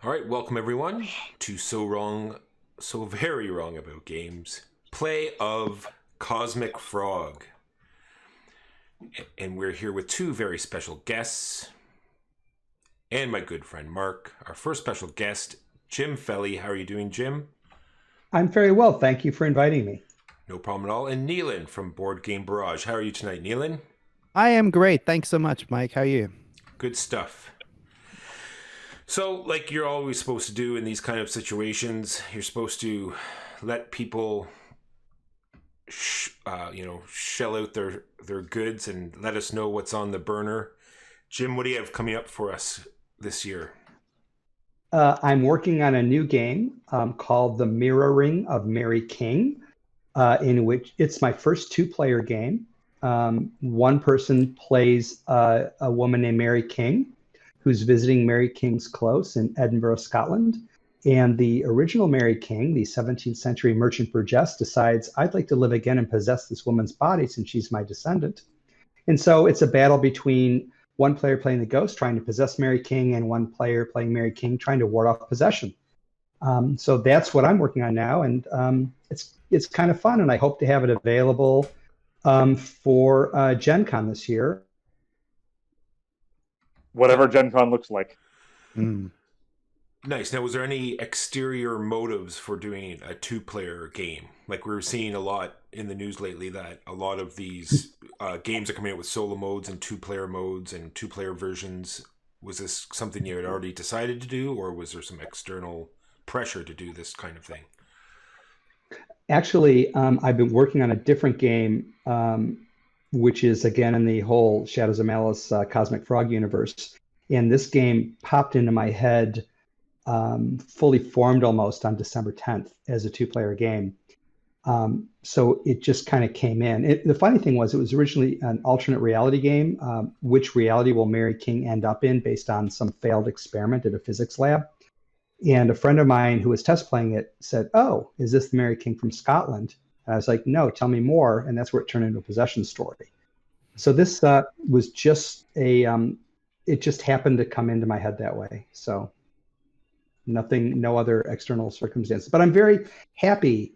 All right, welcome everyone to So Wrong, So Very Wrong About Games, play of Cosmic Frog. And we're here with two very special guests and my good friend Mark. Our first special guest, Jim Felly. How are you doing, Jim? I'm very well. Thank you for inviting me. No problem at all. And Neelan from Board Game Barrage. How are you tonight, Neelan? I am great. Thanks so much, Mike. How are you? Good stuff. So, like you're always supposed to do in these kind of situations, you're supposed to let people, shell out their goods and let us know what's on the burner. Jim, what do you have coming up for us this year? I'm working on a new game called The Mirroring of Mary King, in which it's my first two-player game. One person plays a woman named Mary King, who's visiting Mary King's Close in Edinburgh, Scotland. And the original Mary King, the 17th century merchant burgess, decides, I'd like to live again and possess this woman's body since she's my descendant. And so it's a battle between one player playing the ghost, trying to possess Mary King, and one player playing Mary King, trying to ward off possession. So that's what I'm working on now. And it's kind of fun. And I hope to have it available for Gen Con this year. Whatever Gen Con looks like. Nice. Now, was there any exterior motives for doing a two-player game? Like we were seeing a lot in the news lately that a lot of these games are coming out with solo modes and two-player modes and two-player versions. Was this something you had already decided to do, or was there some external pressure to do this kind of thing? Actually, I've been working on a different game, which is, again, in the whole Shadows of Malice Cosmic Frog universe. And this game popped into my head fully formed almost on December 10th as a two-player game. So it just kind of came in. The funny thing was it was originally an alternate reality game. Which reality will Mary King end up in based on some failed experiment at a physics lab? And a friend of mine who was test playing it said, oh, is this the Mary King from Scotland? And I was like, no, tell me more. And that's where it turned into a possession story. So this was just it just happened to come into my head that way. So no other external circumstances. But I'm very happy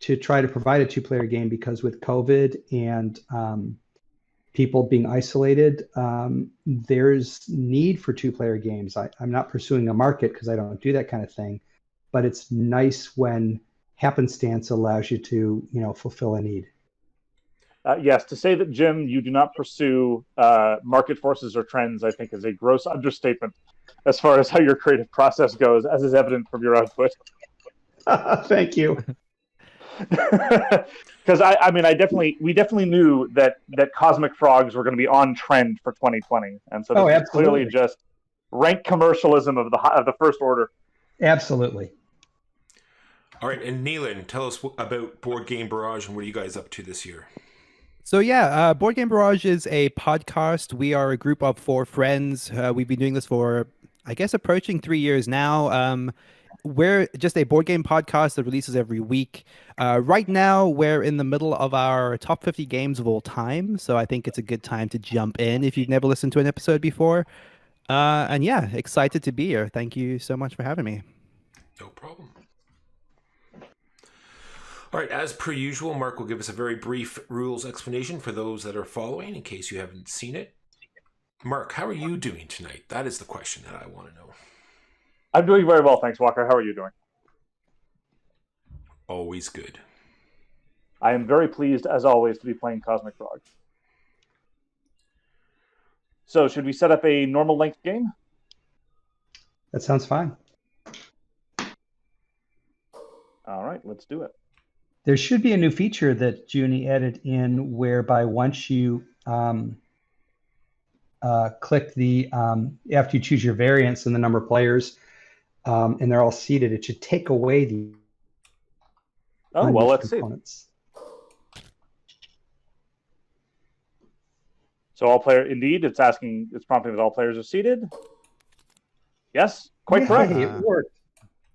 to try to provide a two-player game because with COVID and people being isolated, there's need for two-player games. I'm not pursuing a market because I don't do that kind of thing, but it's nice when happenstance allows you to, fulfill a need. Yes, to say that, Jim, you do not pursue market forces or trends, I think is a gross understatement as far as how your creative process goes, as is evident from your output. Thank you. Because we definitely knew that Cosmic Frogs were going to be on trend for 2020, and so this is clearly just rank commercialism of the first order. Absolutely. All right, and Neelan, tell us about Board Game Barrage and what are you guys up to this year? So yeah, Board Game Barrage is a podcast. We are a group of four friends. We've been doing this for, I guess, approaching 3 years now. We're just a board game podcast that releases every week. Right now, we're in the middle of our top 50 games of all time. So I think it's a good time to jump in if you've never listened to an episode before. And yeah, excited to be here. Thank you so much for having me. No problem. All right, as per usual, Mark will give us a very brief rules explanation for those that are following in case you haven't seen it. Mark, how are you doing tonight? That is the question that I want to know. I'm doing very well, thanks, Walker. How are you doing? Always good. I am very pleased, as always, to be playing Cosmic Frog. So, should we set up a normal length game? That sounds fine. All right, let's do it. There should be a new feature that Junie added in whereby once you click the, after you choose your variants and the number of players, and they're all seated, it should take away the let's components. See. So all player, indeed, it's prompting that all players are seated. Yes, quite correct. It worked.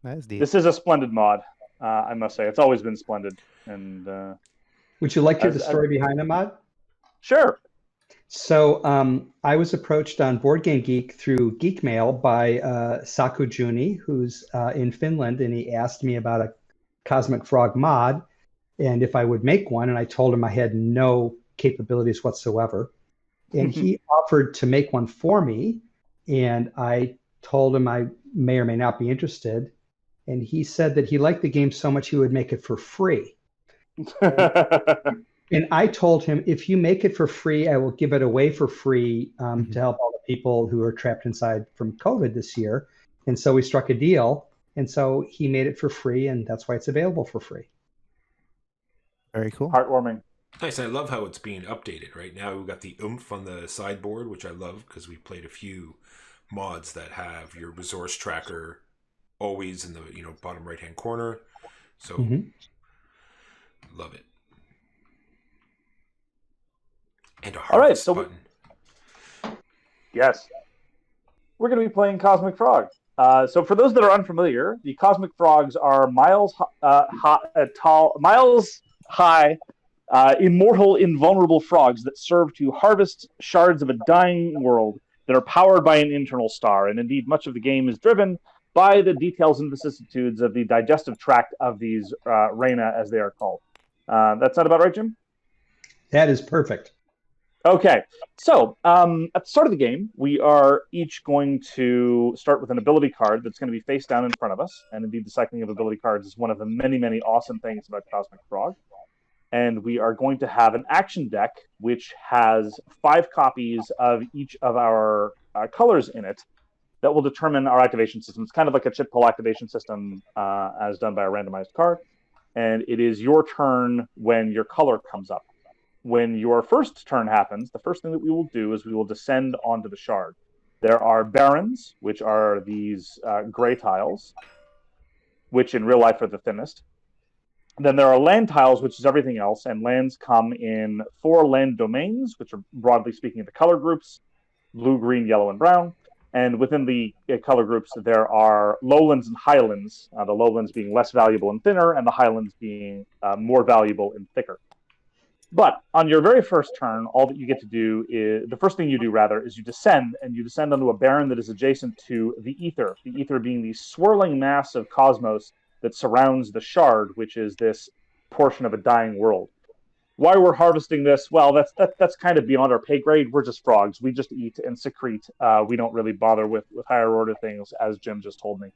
This is a splendid mod. I must say, it's always been splendid. And would you like to hear the story behind the mod? Sure. So I was approached on Board Game Geek through Geek Mail by Saku Juni, who's in Finland, and he asked me about a Cosmic Frog mod and if I would make one. And I told him I had no capabilities whatsoever. And he offered to make one for me. And I told him I may or may not be interested. And he said that he liked the game so much he would make it for free. And I told him, if you make it for free, I will give it away for free to help all the people who are trapped inside from COVID this year. And so we struck a deal. And so he made it for free, and that's why it's available for free. Very cool. Heartwarming. Nice. I love how it's being updated. Right now we've got the oomph on the sideboard, which I love because we played a few mods that have your resource tracker always in the bottom right hand corner. So love it. And a harvest button. Yes. We're going to be playing Cosmic Frog. So for those that are unfamiliar, the Cosmic Frogs are miles high, immortal, invulnerable frogs that serve to harvest shards of a dying world that are powered by an internal star. And indeed, much of the game is driven by the details and vicissitudes of the digestive tract of these Reyna, as they are called. That sound about right, Jim? That is perfect. Okay, so at the start of the game, we are each going to start with an ability card that's going to be face down in front of us. And indeed, the cycling of ability cards is one of the many, many awesome things about Cosmic Frog. And we are going to have an action deck, which has 5 copies of each of our colors in it that will determine our activation system. It's kind of like a chip pull activation system as done by a randomized card. And it is your turn when your color comes up. When your first turn happens, the first thing that we will do is we will descend onto the shard. There are barons, which are these gray tiles, which in real life are the thinnest. Then there are land tiles, which is everything else, and lands come in 4 land domains, which are broadly speaking the color groups, blue, green, yellow, and brown. And within the color groups, there are lowlands and highlands, the lowlands being less valuable and thinner, and the highlands being more valuable and thicker. But on your very first turn, all that you get to do is, the first thing you do, rather, is you descend, and you descend onto a baron that is adjacent to the ether being the swirling mass of cosmos that surrounds the shard, which is this portion of a dying world. Why we're harvesting this? Well, that's kind of beyond our pay grade. We're just frogs. We just eat and secrete. We don't really bother with higher order things, as Jim just told me.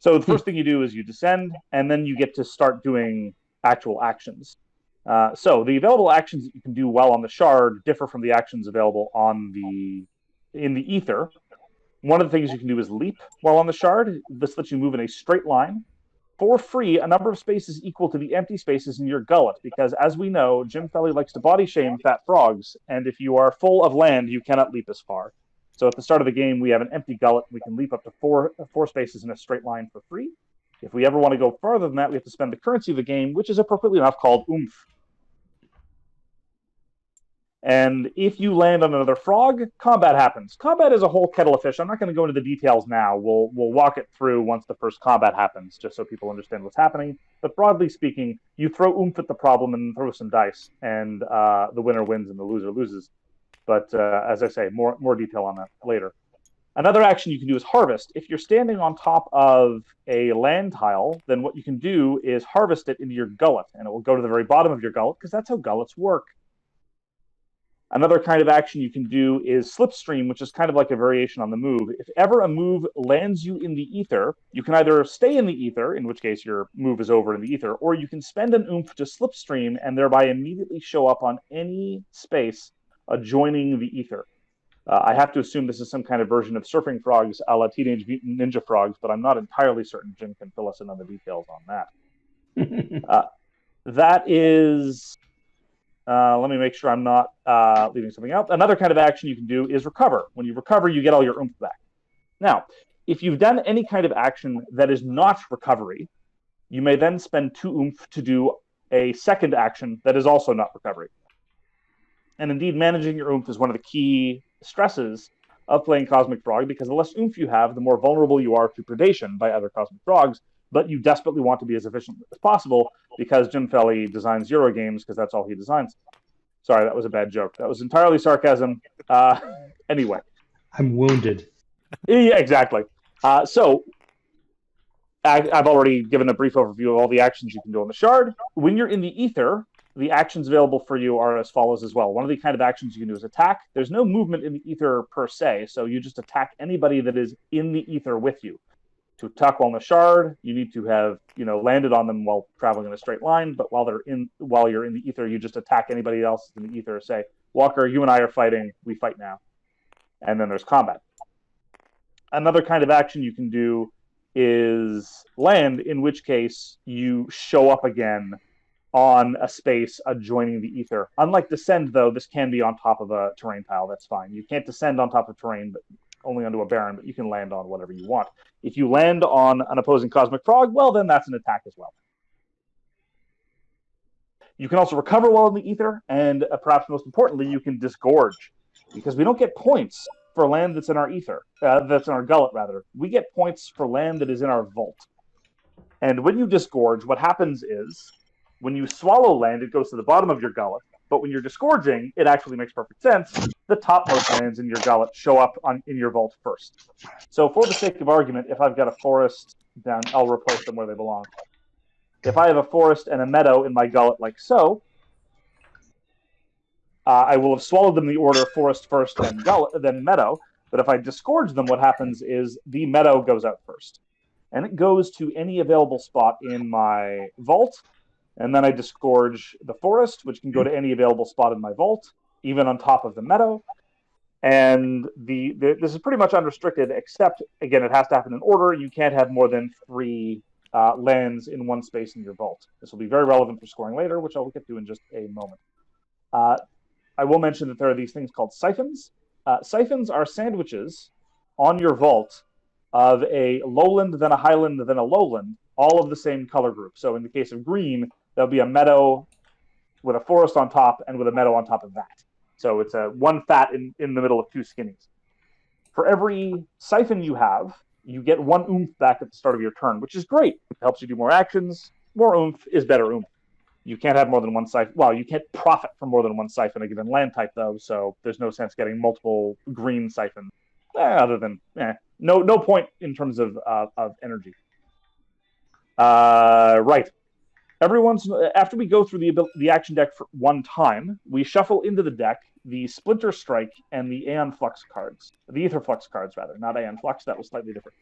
So the first thing you do is you descend, and then you get to start doing actual actions. So the available actions that you can do while on the shard differ from the actions available in the ether. One of the things you can do is leap while on the shard. This lets you move in a straight line for free, a number of spaces equal to the empty spaces in your gullet, because as we know, Jim Felly likes to body shame fat frogs, and if you are full of land, you cannot leap as far. So at the start of the game, we have an empty gullet. We can leap up to four spaces in a straight line for free. If we ever want to go farther than that, we have to spend the currency of the game, which is appropriately enough called oomph. And if you land on another frog, combat happens. Combat is a whole kettle of fish. I'm not going to go into the details now. We'll walk it through once the first combat happens, just so people understand what's happening. But broadly speaking, you throw oomph at the problem and throw some dice, and the winner wins and the loser loses. But as I say, more detail on that later. Another action you can do is harvest. If you're standing on top of a land tile, then what you can do is harvest it into your gullet, and it will go to the very bottom of your gullet, because that's how gullets work. Another kind of action you can do is Slipstream, which is kind of like a variation on the move. If ever a move lands you in the ether, you can either stay in the ether, in which case your move is over in the ether, or you can spend an oomph to Slipstream and thereby immediately show up on any space adjoining the ether. I have to assume this is some kind of version of surfing frogs a la Teenage Mutant Ninja Frogs, but I'm not entirely certain. Jim can fill us in on the details on that. That is... let me make sure I'm not leaving something out. Another kind of action you can do is recover. When you recover, you get all your oomph back. Now, if you've done any kind of action that is not recovery, you may then spend 2 oomph to do a second action that is also not recovery. And indeed, managing your oomph is one of the key stresses of playing Cosmic Frog, because the less oomph you have, the more vulnerable you are to predation by other Cosmic Frogs, but you desperately want to be as efficient as possible, because Jim Felly designs Euro games, because that's all he designs. Sorry, that was a bad joke. That was entirely sarcasm. Anyway. I'm wounded. Yeah, exactly. So I've already given a brief overview of all the actions you can do on the shard. When you're in the ether, the actions available for you are as follows as well. One of the kind of actions you can do is attack. There's no movement in the ether per se, so you just attack anybody that is in the ether with you. To attack while on the shard, you need to have landed on them while traveling in a straight line. But while you're in the ether, you just attack anybody else in the ether. Say, Walker, you and I are fighting. We fight now, and then there's combat. Another kind of action you can do is land, in which case you show up again on a space adjoining the ether. Unlike descend, though, this can be on top of a terrain tile. That's fine. You can't descend on top of terrain, but only onto a Baron, but you can land on whatever you want. If you land on an opposing Cosmic Frog, well, then that's an attack as well. You can also recover while in the ether, and perhaps most importantly, you can disgorge, because we don't get points for land that's in our ether, that's in our gullet, rather. We get points for land that is in our vault. And when you disgorge, what happens is, when you swallow land, it goes to the bottom of your gullet. But when you're disgorging, it actually makes perfect sense. The topmost lands in your gullet show up in your vault first. So for the sake of argument, if I've got a forest down, I'll replace them where they belong. If I have a forest and a meadow in my gullet like so, I will have swallowed them in the order forest first, then meadow. But if I disgorge them, what happens is the meadow goes out first. And it goes to any available spot in my vault. And then I disgorge the forest, which can go to any available spot in my vault, even on top of the meadow. And this is pretty much unrestricted, except, again, it has to happen in order. You can't have more than 3 lands in one space in your vault. This will be very relevant for scoring later, which I'll get to in just a moment. I will mention that there are these things called Siphons. Siphons are sandwiches on your vault of a lowland, then a highland, then a lowland, all of the same color group. So in the case of green, there'll be a meadow with a forest on top and with a meadow on top of that. So it's a one fat in the middle of 2 skinnies. For every siphon you have, you get 1 oomph back at the start of your turn, which is great. It helps you do more actions. More oomph is better oomph. You can't have more than 1 siphon. Well, you can't profit from more than 1 siphon a given land type, though, so there's no sense getting multiple green siphons. Other than, no point in terms of energy. Right. After we go through the action deck for 1 time, we shuffle into the deck the Splinter Strike and the Aeon Flux cards. The Ether Flux cards, rather. Not Aeon Flux, that was slightly different.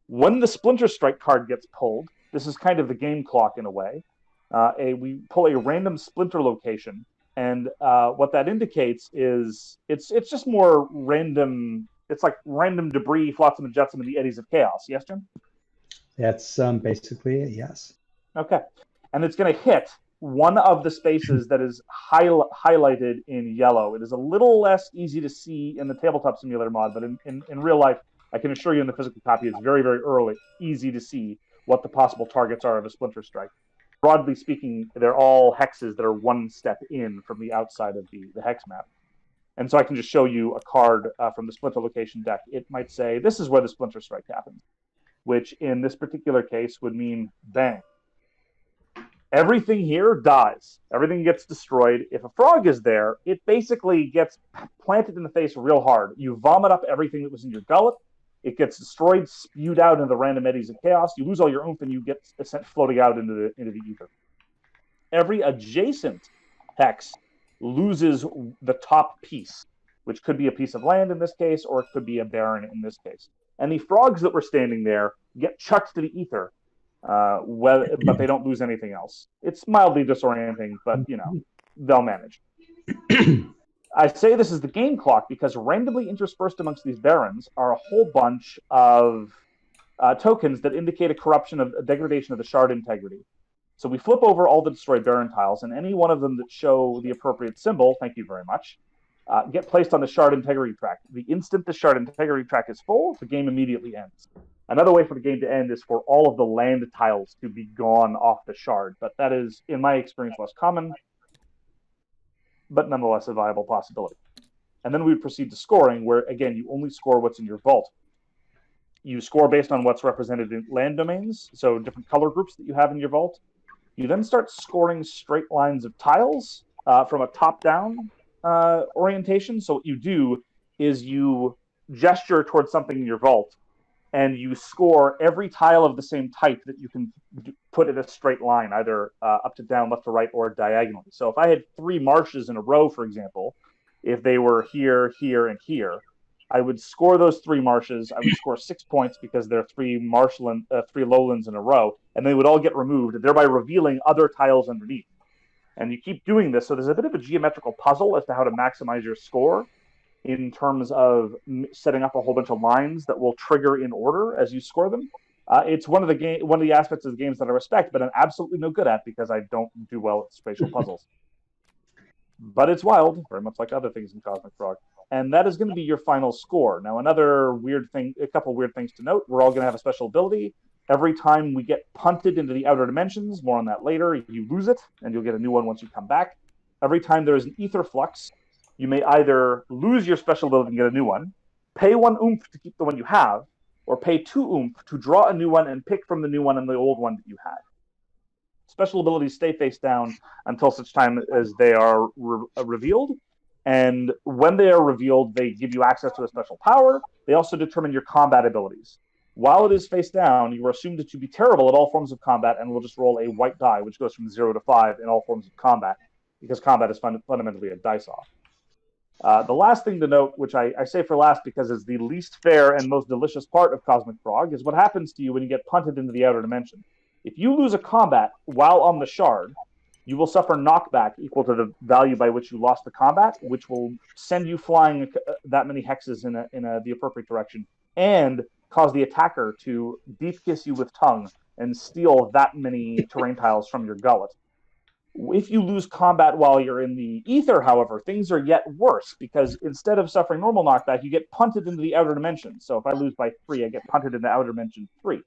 When the Splinter Strike card gets pulled, this is kind of the game clock in a way. We pull a random Splinter location, and what that indicates is it's just more random. It's like random debris, flotsam and jetsam in the eddies of chaos. Yes, Jim? That's basically it, yes. Okay. And it's going to hit one of the spaces that is highlighted in yellow. It is a little less easy to see in the Tabletop Simulator mod, but in real life, I can assure you in the physical copy, it's very, very easy to see what the possible targets are of a Splinter Strike. Broadly speaking, they're all hexes that are 1 step in from the outside of the hex map. And so I can just show you a card from the Splinter location deck. It might say, this is where the Splinter Strike happens, which in this particular case would mean bang. Everything here dies. Everything gets destroyed. If a frog is there, it basically gets planted in the face real hard. You vomit up everything that was in your gullet. It gets destroyed, spewed out into the random eddies of chaos. You lose all your oomph, and you get sent floating out into the ether. Every adjacent hex loses the top piece, which could be a piece of land in this case, or it could be a Baron in this case. And the frogs that were standing there get chucked to the ether, but they don't lose anything else. It's mildly disorienting, but, they'll manage. I say this is the game clock because randomly interspersed amongst these barons are a whole bunch of tokens that indicate a degradation of the shard integrity. So we flip over all the destroyed baron tiles, and any one of them that show the appropriate symbol, thank you very much, get placed on the shard integrity track. The instant the shard integrity track is full, the game immediately ends. Another way for the game to end is for all of the land tiles to be gone off the shard, but that is, in my experience, less common, but nonetheless a viable possibility. And then we proceed to scoring, where, again, you only score what's in your vault. You score based on what's represented in land domains, so different color groups that you have in your vault. You then start scoring straight lines of tiles, from a top-down orientation. So what you do is you gesture towards something in your vault, and you score every tile of the same type that you can put in a straight line, either up to down, left to right, or diagonally. So if I had 3 marshes in a row, for example, if they were here, here, and here, I would score those 3 marshes. I would score 6 points because they're 3 lowlands in a row, and they would all get removed, thereby revealing other tiles underneath. And you keep doing this, so there's a bit of a geometrical puzzle as to how to maximize your score in terms of setting up a whole bunch of lines that will trigger in order as you score them. It's one of the aspects of the games that I respect, but I'm absolutely no good at because I don't do well at spatial puzzles. But it's wild, very much like other things in Cosmic Frog. And that is going to be your final score. Now, a couple weird things to note. We're all going to have a special ability. Every time we get punted into the outer dimensions, more on that later, you lose it, and you'll get a new one once you come back. Every time there is an ether flux, you may either lose your special ability and get a new one, pay 1 oomph to keep the one you have, or pay 2 oomph to draw a new one and pick from the new one and the old one that you had. Special abilities stay face down until such time as they are revealed. And when they are revealed, they give you access to a special power. They also determine your combat abilities. While it is face down, you are assumed to be terrible at all forms of combat and will just roll a white die, which goes from 0 to 5 in all forms of combat, because combat is fundamentally a dice-off. The last thing to note, which I say for last because it's the least fair and most delicious part of Cosmic Frog, is what happens to you when you get punted into the outer dimension. If you lose a combat while on the shard, you will suffer knockback equal to the value by which you lost the combat, which will send you flying that many hexes in the appropriate direction, and cause the attacker to deep kiss you with tongue and steal that many terrain tiles from your gullet. If you lose combat while you're in the ether, however, things are yet worse, because instead of suffering normal knockback, you get punted into the outer dimension. So if I lose by 3, I get punted into outer dimension 3.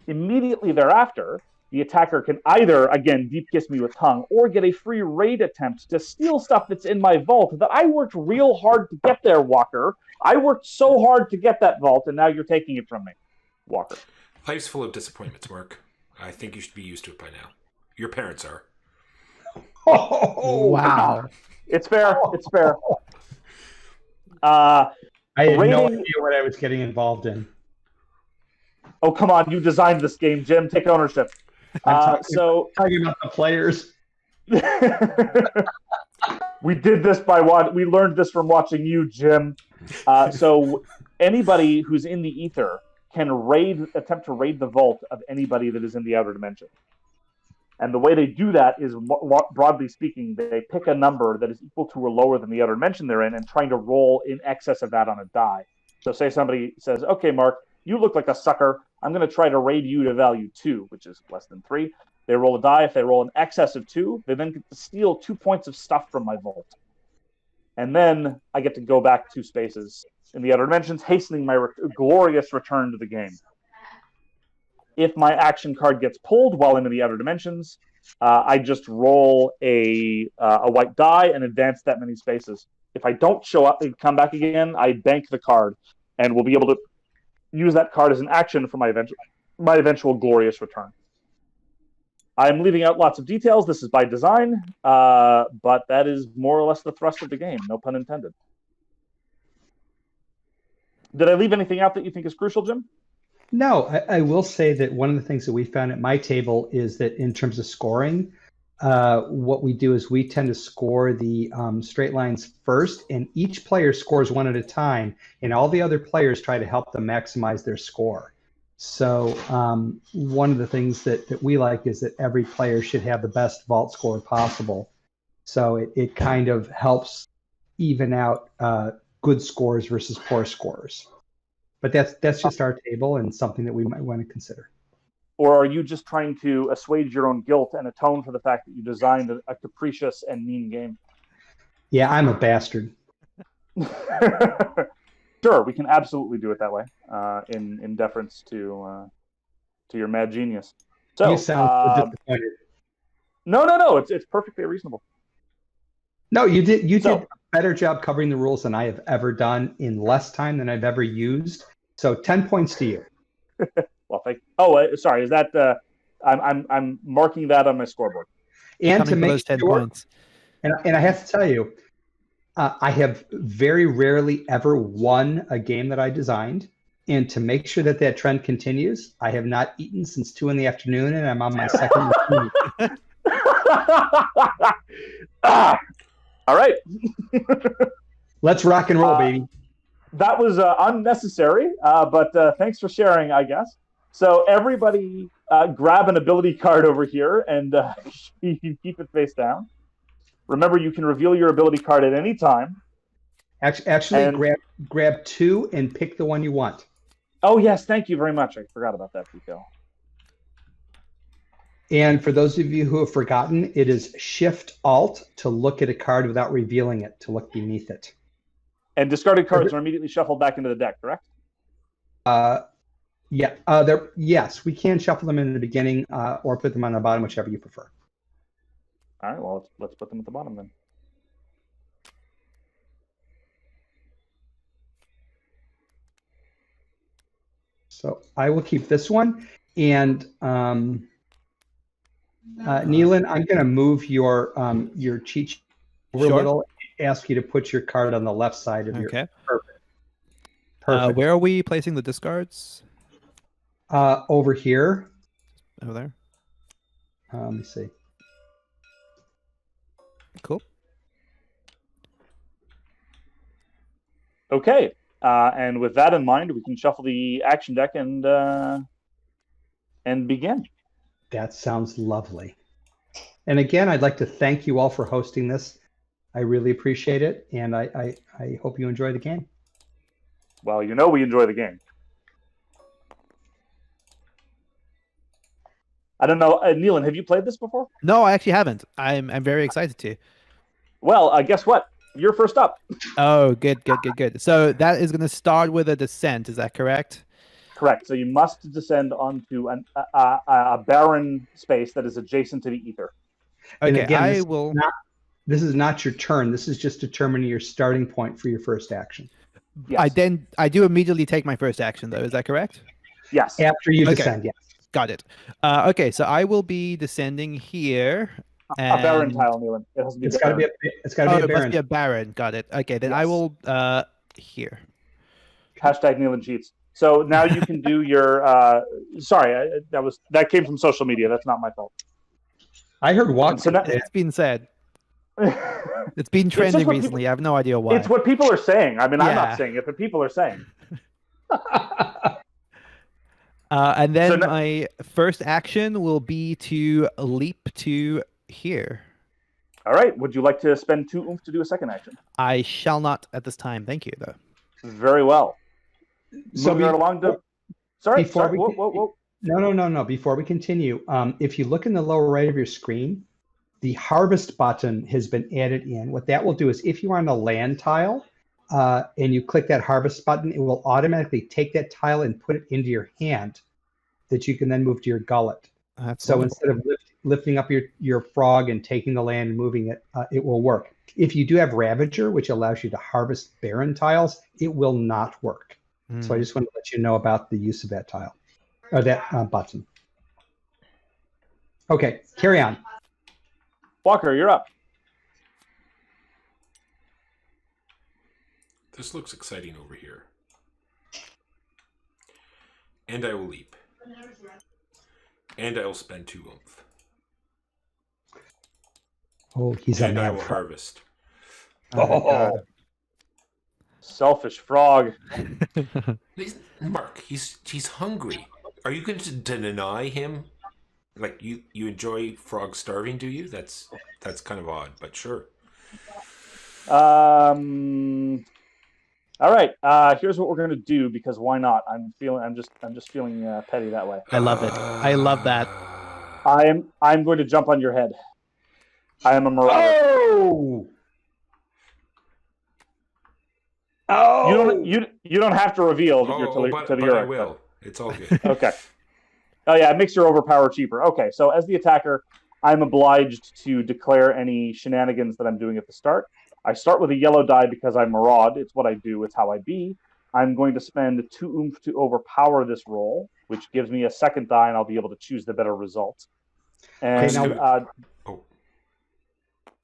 Immediately thereafter, the attacker can either, again, deep kiss me with tongue, or get a free raid attempt to steal stuff that's in my vault that I worked real hard to get there, Walker. I worked so hard to get that vault, and now you're taking it from me, Walker. Life's full of disappointments, Mark. I think you should be used to it by now. Your parents are. Oh, wow. It's fair. It's fair. I had no idea what I was getting involved in. Oh, come on. You designed this game, Jim. Take ownership. Talking about the players. We did this we learned this from watching you, Jim. So anybody who's in the ether can attempt to raid the vault of anybody that is in the outer dimension. And the way they do that is, broadly speaking, they pick a number that is equal to or lower than the outer dimension they're in and trying to roll in excess of that on a die. So say somebody says, okay, Mark, you look like a sucker. I'm going to try to raid you to value 2, which is less than 3. They roll a die. If they roll in excess of 2, they then get to steal 2 points of stuff from my vault. And then I get to go back 2 spaces in the outer dimensions, hastening my glorious return to the game. If my action card gets pulled while I'm in the outer dimensions, I just roll a white die and advance that many spaces. If I don't show up and come back again, I bank the card and will be able to use that card as an action for my eventual glorious return. I'm leaving out lots of details. This is by design, but that is more or less the thrust of the game. No pun intended. Did I leave anything out that you think is crucial, Jim? No, I will say that one of the things that we found at my table is that in terms of scoring, what we do is we tend to score the straight lines first, and each player scores one at a time, and all the other players try to help them maximize their score. So one of the things that we like is that every player should have the best vault score possible. So it kind of helps even out good scores versus poor scores. But that's just our table and something that we might want to consider. Or are you just trying to assuage your own guilt and atone for the fact that you designed a capricious and mean game? Yeah, I'm a bastard. Sure, we can absolutely do it that way, in deference to your mad genius. So you sound disappointed. No, it's perfectly reasonable. No, you did a better job covering the rules than I have ever done in less time than I've ever used. So 10 points to you. Well, sorry. Is that I'm marking that on my scoreboard. And Coming to make those 10 sure, points. And I have to tell you, I have very rarely ever won a game that I designed. And to make sure that that trend continues, I have not eaten since 2 p.m, and I'm on my second. All right. Let's rock and roll, baby. That was unnecessary, but thanks for sharing, I guess. So everybody grab an ability card over here and keep it face down. Remember, you can reveal your ability card at any time. Actually, grab 2 and pick the one you want. Oh, yes. Thank you very much. I forgot about that, Pico. And for those of you who have forgotten, it is Shift-Alt to look at a card without revealing it, to look beneath it. And discarded cards are immediately shuffled back into the deck, correct? Yeah. Yes, we can shuffle them in the beginning or put them on the bottom, whichever you prefer. All right, well, let's put them at the bottom then. So I will keep this one. And Neelan, I'm going to move your cheat sheet over a little, ask you to put your card on the left side of your. Perfect. Where are we placing the discards? Over here. Over there. Let me see. Cool. Okay, and with that in mind, we can shuffle the action deck and begin. That sounds lovely. And again, I'd like to thank you all for hosting this. I really appreciate it, and I hope you enjoy the game. Well, you know we enjoy the game. I don't know, Neelan, have you played this before? No, I actually haven't. I'm very excited to. Well, guess what? You're first up. Oh, good. So that is going to start with a descent. Is that correct? Correct. So you must descend onto a barren space that is adjacent to the ether. Okay, again, I will. This is not your turn. This is just determining your starting point for your first action. Yes. I do immediately take my first action, though. Is that correct? Yes. After you descend, yes. Got it. Okay, so I will be descending here. And... A barren tile, Neelan. It has to be. It's got to be a it barren. must be a barren. Got it. Okay, then I will here. Hashtag Neelan cheats. So now you can do your. Sorry, that came from social media. That's not my fault. I heard walk. So now, it's been said. It's been trending recently. I have no idea why. It's what people are saying. I mean, I'm not saying it, but people are saying. And then my first action will be to leap to here. All right. Would you like to spend 2 oomph to do a second action? I shall not at this time. Thank you, though. Very well. So moving right along to. Sorry. Whoa. No. Before we continue, if you look in the lower right of your screen, the harvest button has been added in. What that will do is if you're on a land tile and you click that harvest button, it will automatically take that tile and put it into your hand that you can then move to your gullet. So wonderful. Instead of lifting up your frog and taking the land and moving it, it will work. If you do have Ravager, which allows you to harvest barren tiles, it will not work. So I just wanted to let you know about the use of that tile, or that button. Okay, carry on. Walker, you're up. This looks exciting over here. And I will leap. And I will spend 2 oomph. Oh, he's and I will harvest. Oh, selfish frog. Mark, he's hungry. Are you going to deny him? Like you enjoy frogs starving, do you? That's kind of odd, but sure. All right. Here's what we're gonna do because why not? I'm just feeling petty that way. I love it. I love that. I'm going to jump on your head. I am a marauder. Oh! You don't have to reveal that you're to the earth. I will. It's all good. Okay. Oh yeah, it makes your overpower cheaper. Okay, so as the attacker, I'm obliged to declare any shenanigans that I'm doing at the start. I start with a yellow die because I'm maraud. It's what I do. It's how I be. I'm going to spend 2 oomph to overpower this roll, which gives me a second die, and I'll be able to choose the better result. And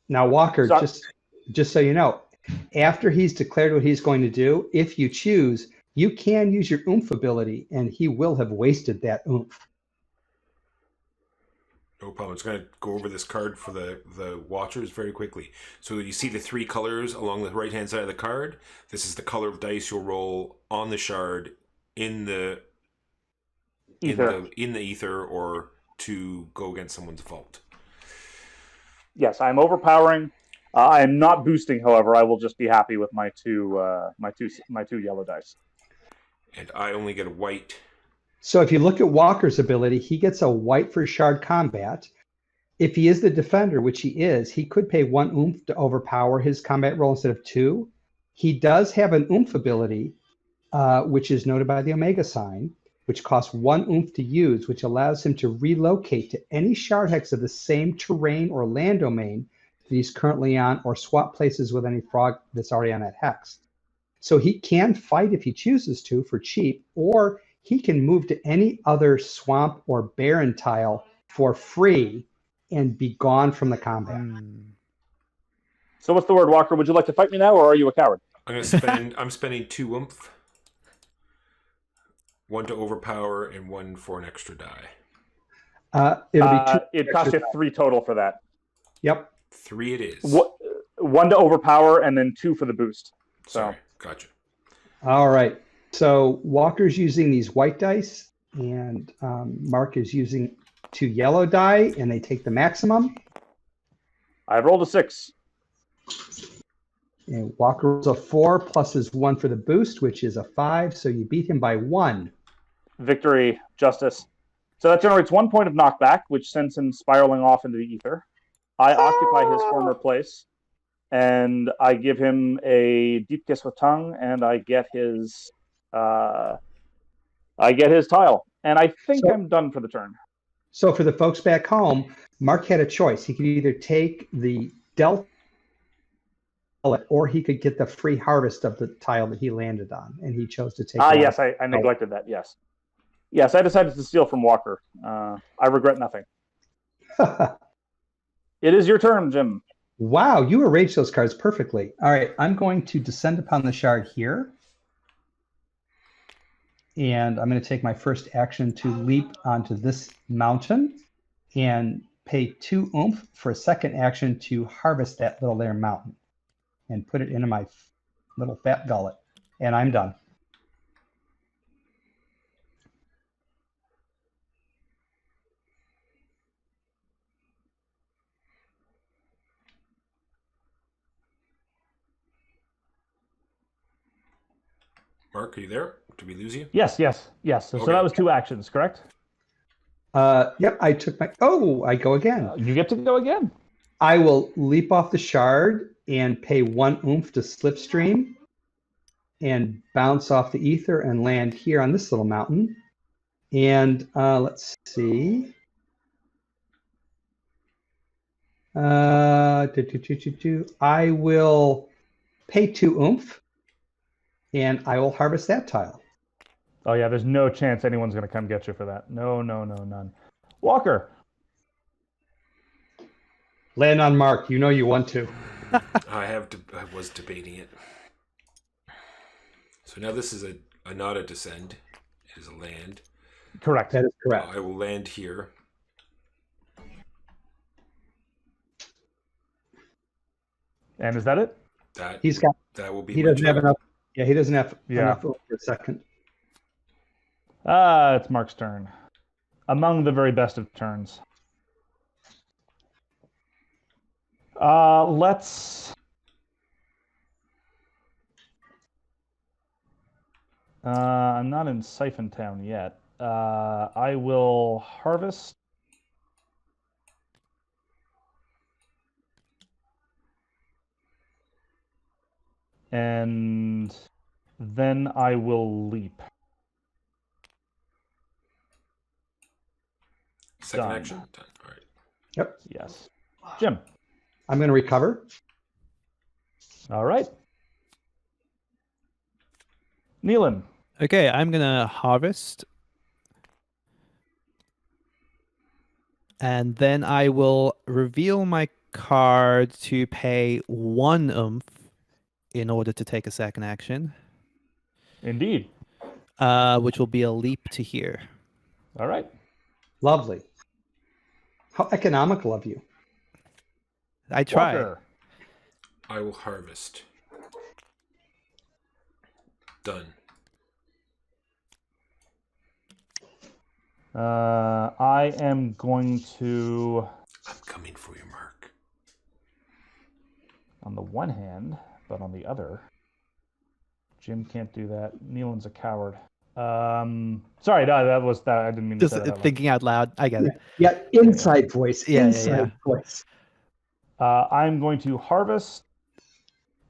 Now, Walker, So- just so you know, after he's declared what he's going to do, if you choose, you can use your oomph ability, and he will have wasted that oomph. No problem. It's going to go over this card for the watchers very quickly. So you see the three colors along the right-hand side of the card. This is the color of dice you'll roll on the shard in the Ether. in the ether or to go against someone's fault. Yes, I'm overpowering. I am not boosting, however. I will just be happy with my two yellow dice. And I only get a white. So if you look at Walker's ability, he gets a white for shard combat. If he is the defender, which he is, he could pay 1 oomph to overpower his combat roll instead of 2. He does have an oomph ability, which is noted by the Omega sign, which costs 1 oomph to use, which allows him to relocate to any shard hex of the same terrain or land domain that he's currently on, or swap places with any frog that's already on that hex. So he can fight if he chooses to for cheap, or he can move to any other swamp or barren tile for free and be gone from the combat. So what's the word, Walker? Would you like to fight me now, or are you a coward? I'm spending 2 oomph. 1 to overpower and 1 for an extra die. It'll be 2. It costs you 3 total for that. Yep. 3 it is. 1 to overpower and then 2 for the boost. So Sorry, gotcha. All right. So Walker's using these white dice, and Mark is using 2 yellow die, and they take the maximum. I've rolled a 6. And Walker rolls a 4 plus his 1 for the boost, which is a 5. So you beat him by 1. Victory, justice. So that generates 1 point of knockback, which sends him spiraling off into the ether. I occupy his former place, and I give him a deep kiss with tongue, and I get his tile. And I think I'm done for the turn. So for the folks back home, Mark had a choice. He could either take the delta, or he could get the free harvest of the tile that he landed on, and he chose to take. Yes, I neglected that. Yes, I decided to steal from Walker. I regret nothing. It is your turn, Jim. Wow, you arranged those cards perfectly. All right, I'm going to descend upon the shard here. And I'm going to take my first action to leap onto this mountain and pay 2 oomph for a second action to harvest that little there mountain and put it into my little fat gullet. And I'm done. Mark, are you there? Did we lose you? Yes. So Okay. that was 2 actions, correct? Yep, I took my... Oh, I go again. You get to go again. I will leap off the shard and pay 1 oomph to Slipstream and bounce off the ether and land here on this little mountain. And let's see. I will pay 2 oomph and I will harvest that tile. Oh yeah, there's no chance anyone's going to come get you for that. No, none. Walker. Land on Mark. You know you want to. I was debating it. So now this is not a descend. It is a land. Correct. That is correct. I will land here. And is that it? That will be. He my doesn't have turn. enough. Yeah, he doesn't have Yeah. enough for a second. It's Mark's turn. Among the very best of turns. Let's... I'm not in Siphon Town yet. I will harvest. And then I will leap. Second Done. action. Done. All right. Yep. Yes. Jim. I'm going to recover. All right. Neelan. Okay, I'm gonna harvest. And then I will reveal my card to pay 1 oomph in order to take a second action, Indeed. which will be a leap to here. All right. Lovely. How economical of you. I try. Walker. I will harvest. Done. I am going to, I'm coming for you, Mark. on the one hand, but on the other, Jim can't do that. Neelan's a coward. Sorry, no, that was that. I didn't mean to Just say that. thinking out loud. I get it. Yeah, inside voice. Yeah, yeah, inside yeah. voice. I'm going to harvest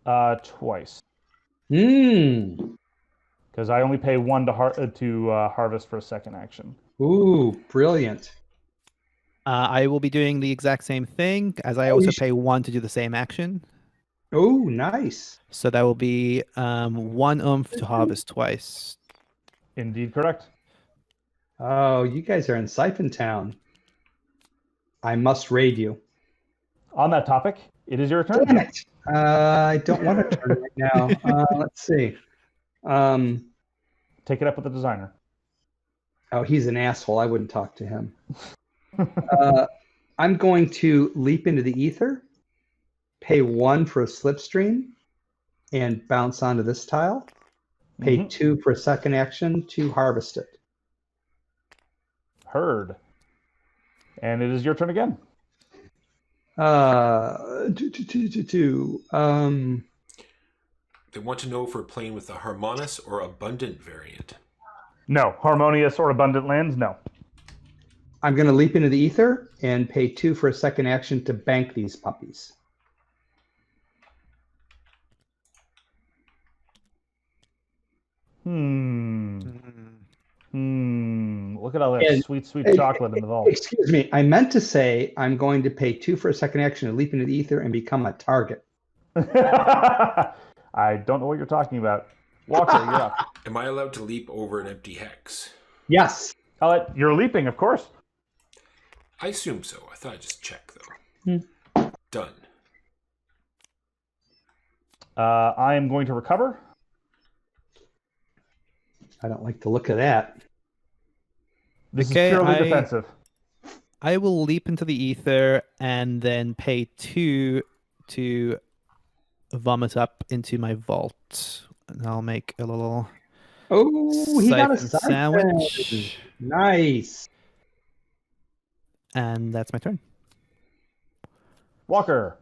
twice Mmm. because I only pay 1 to harvest for a second action. Ooh, brilliant. I will be doing the exact same thing, as I Oh, also you pay 1 to do the same action. Oh, nice. So that will be 1 oomph to harvest twice. Indeed, correct. Oh, you guys are in Siphon Town. I must raid you. On that topic, it is your turn. Damn it. I don't want to turn right now. Let's see. Take it up with the designer. Oh, he's an asshole. I wouldn't talk to him. I'm going to leap into the ether, pay 1 for a slipstream, and bounce onto this tile. Pay 2 for a second action to harvest it. Heard. And it is your turn again. They want to know if we're playing with the Harmonious or Abundant variant. No. Harmonious or Abundant Lands? No. I'm going to leap into the ether and pay 2 for a second action to bank these puppies. Look at all that And- sweet chocolate in the vault. Excuse me. I meant to say I'm going to pay 2 for a second action to leap into the ether and become a target. I don't know what you're talking about. Walker, you're up. Am I allowed to leap over an empty hex? Yes. You're leaping, of course. I assume so. I thought I'd just check, though. Done. I am going to recover. I don't like the look of that. This Okay, is purely defensive. I will leap into the ether and then pay 2 to vomit up into my vault. And I'll make a little Oh, he got a siphon sandwich. Nice. And that's my turn. Walker.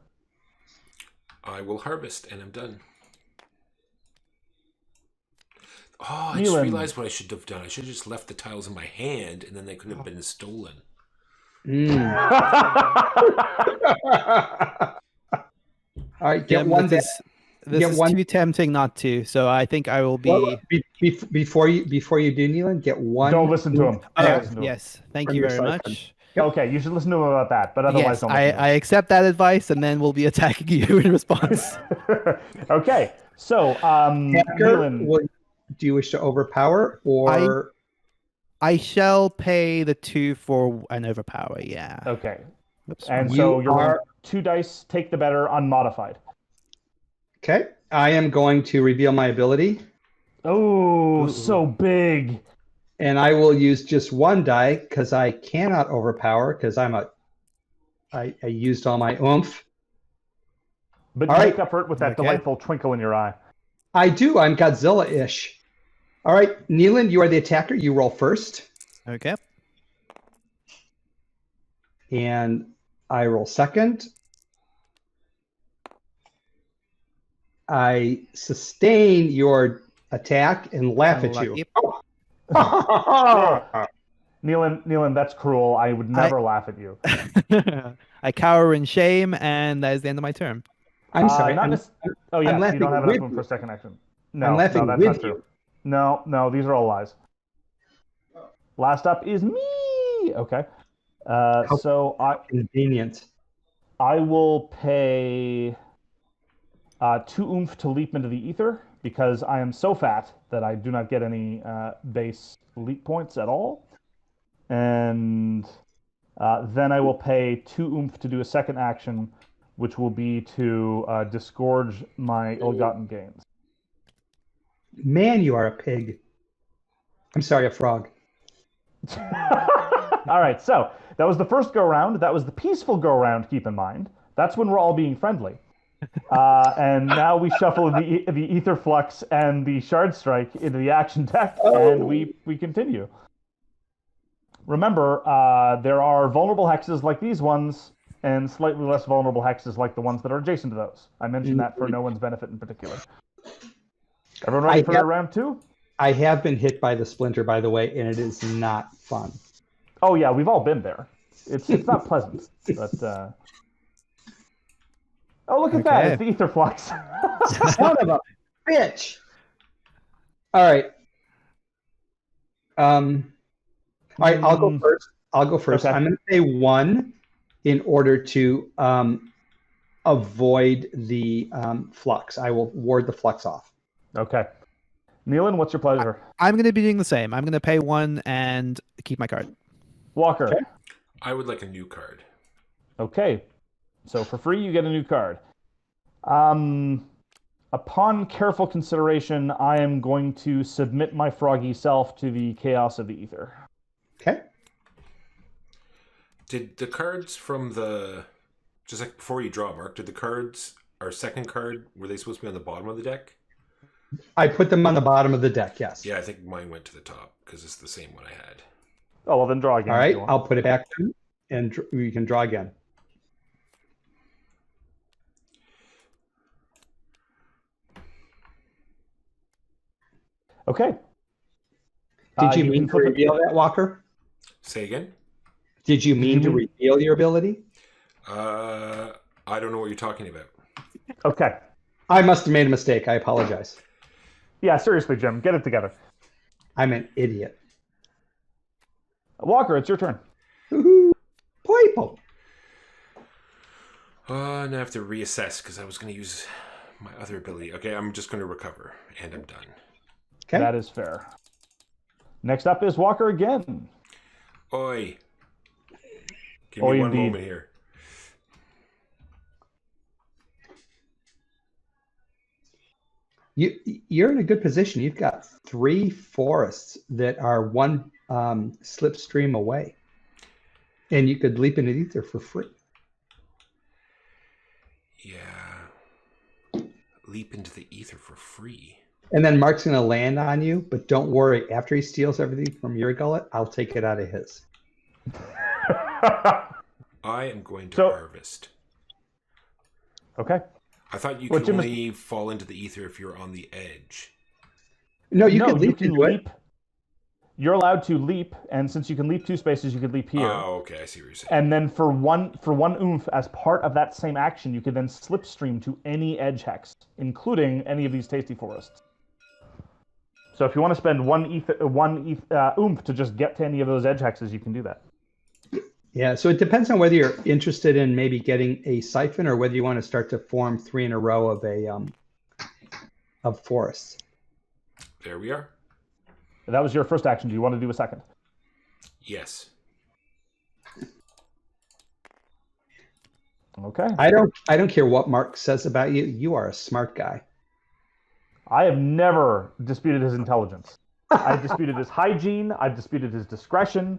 I will harvest, and I'm done. Oh, I just Neelan. realized what I should have done. I should have just left the tiles in my hand, and then they couldn't have been stolen. All right, get Jim, one this Get is one- too tempting not to, so I think I will be. Well, before you do, Neelan, get one. Don't listen to him. Oh, Don't listen to him. yes. Thank From you your very siphon. much. Yep. Okay, you should listen to him about that, but otherwise Yes, don't listen to I accept that advice, and then we'll be attacking you in response. him. Okay, so Hacker, Neelan, do you wish to overpower or? I shall pay the 2 for an overpower. Yeah. okay, Oops, and You so you're rolling are- 2 dice, take the better, unmodified. Okay, I am going to reveal my ability, Oh, Ooh. so big. and I will use just 1 die because I cannot overpower because I used all my oomph. But All you right. make up for it with that Okay. delightful twinkle in your eye. I do. I'm Godzilla-ish. All right, Neelan, you are the attacker. You roll first, Okay. and I roll second. I sustain your attack and laugh at you. Neelan, that's cruel. I would never laugh at you. I cower in shame, and that is the end of my turn. I'm sorry. Not I'm, nec- oh, yeah, I'm you don't laughing have enough with room you. for a second action. I'm No, laughing that's with not true. No, these are all lies. Last up is me. Okay. So Convenient. I will pay 2 oomph to leap into the ether because I am so fat that I do not get any base leap points at all. And then I will pay 2 oomph to do a second action which will be to disgorge my ill-gotten gains. Man, you are a pig. I'm sorry, a frog. All right, so that was the first go-round. That was the peaceful go-round, keep in mind. That's when we're all being friendly. And now we shuffle the Ether Flux and the Shard Strike into the action deck, and we continue. Remember, there are vulnerable hexes like these ones, and slightly less vulnerable hexes like the ones that are adjacent to those. I mentioned that for no one's benefit in particular. Everyone ready for round 2? I have been hit by the Splinter, by the way, and it is not fun. Oh yeah, we've all been there. It's not pleasant, but... Oh, look at that. It's the Ether Flux. Son of a bitch. All right. All right, I'll go first. Okay. I'm going to say 1 in order to avoid the flux. I will ward the flux off. Okay. Nealon, what's your pleasure? I'm going to be doing the same. I'm going to pay 1 and keep my card. Walker. Okay. I would like a new card. Okay. So for free, you get a new card. Upon careful consideration, I am going to submit my froggy self to the chaos of the ether. Okay. Did the cards from just like before you draw, Mark, did the cards, our second card, were they supposed to be on the bottom of the deck? I put them on the bottom of the deck, yes. Yeah, I think mine went to the top because it's the same one I had. Oh, well, then draw again. All right, I'll put it back to you, and you can draw again. Okay. Did you mean to reveal that, Walker? Say again? Did you mean to reveal your ability? I don't know what you're talking about. Okay. I must have made a mistake. I apologize. Yeah, seriously, Jim, get it together. I'm an idiot. Walker, it's your turn. Woohoo! Purple. Now I have to reassess because I was going to use my other ability. Okay, I'm just going to recover, and I'm done. Okay. That is fair. Next up is Walker again. Oi. Give me one moment here. You're in a good position. You've got 3 forests that are 1 slipstream away. And you could leap into ether for free. Yeah. Leap into the ether for free. And then Mark's going to land on you, but don't worry. After he steals everything from your gullet, I'll take it out of his. I am going to harvest. Okay. I thought you could only fall into the ether if you're on the edge. No, you can leap into it. You're allowed to leap, and since you can leap 2 spaces, you could leap here. Oh, okay, I see what you're saying. And then for one oomph, as part of that same action, you could then slipstream to any edge hex, including any of these tasty forests. So if you want to spend one oomph to just get to any of those edge hexes, you can do that. Yeah, so it depends on whether you're interested in maybe getting a siphon or whether you want to start to form 3 in a row of forests. There we are. That was your first action. Do you want to do a second? Yes. Okay. I don't care what Mark says about you. You are a smart guy. I have never disputed his intelligence. I've disputed his hygiene. I've disputed his discretion.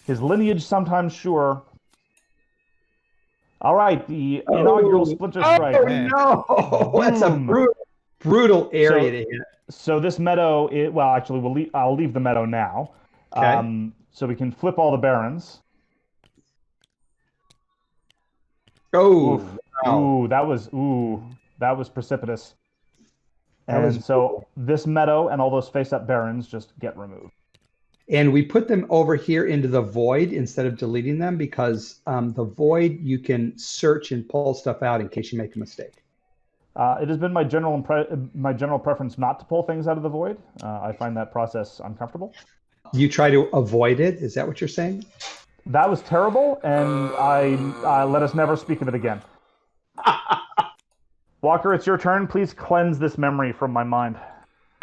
His lineage, sometimes, sure. All right, the inaugural Splinter Strike. Oh, no! That's a brutal area to hit. So this meadow, well, actually, I'll leave the meadow now. Okay. So we can flip all the barons. Oh, that was precipitous. And so this meadow and all those face-up barons just get removed. And we put them over here into the void instead of deleting them because the void, you can search and pull stuff out in case you make a mistake. It has been my general preference not to pull things out of the void. I find that process uncomfortable. You try to avoid it? Is that what you're saying? That was terrible, and I let us never speak of it again. Walker, it's your turn. Please cleanse this memory from my mind.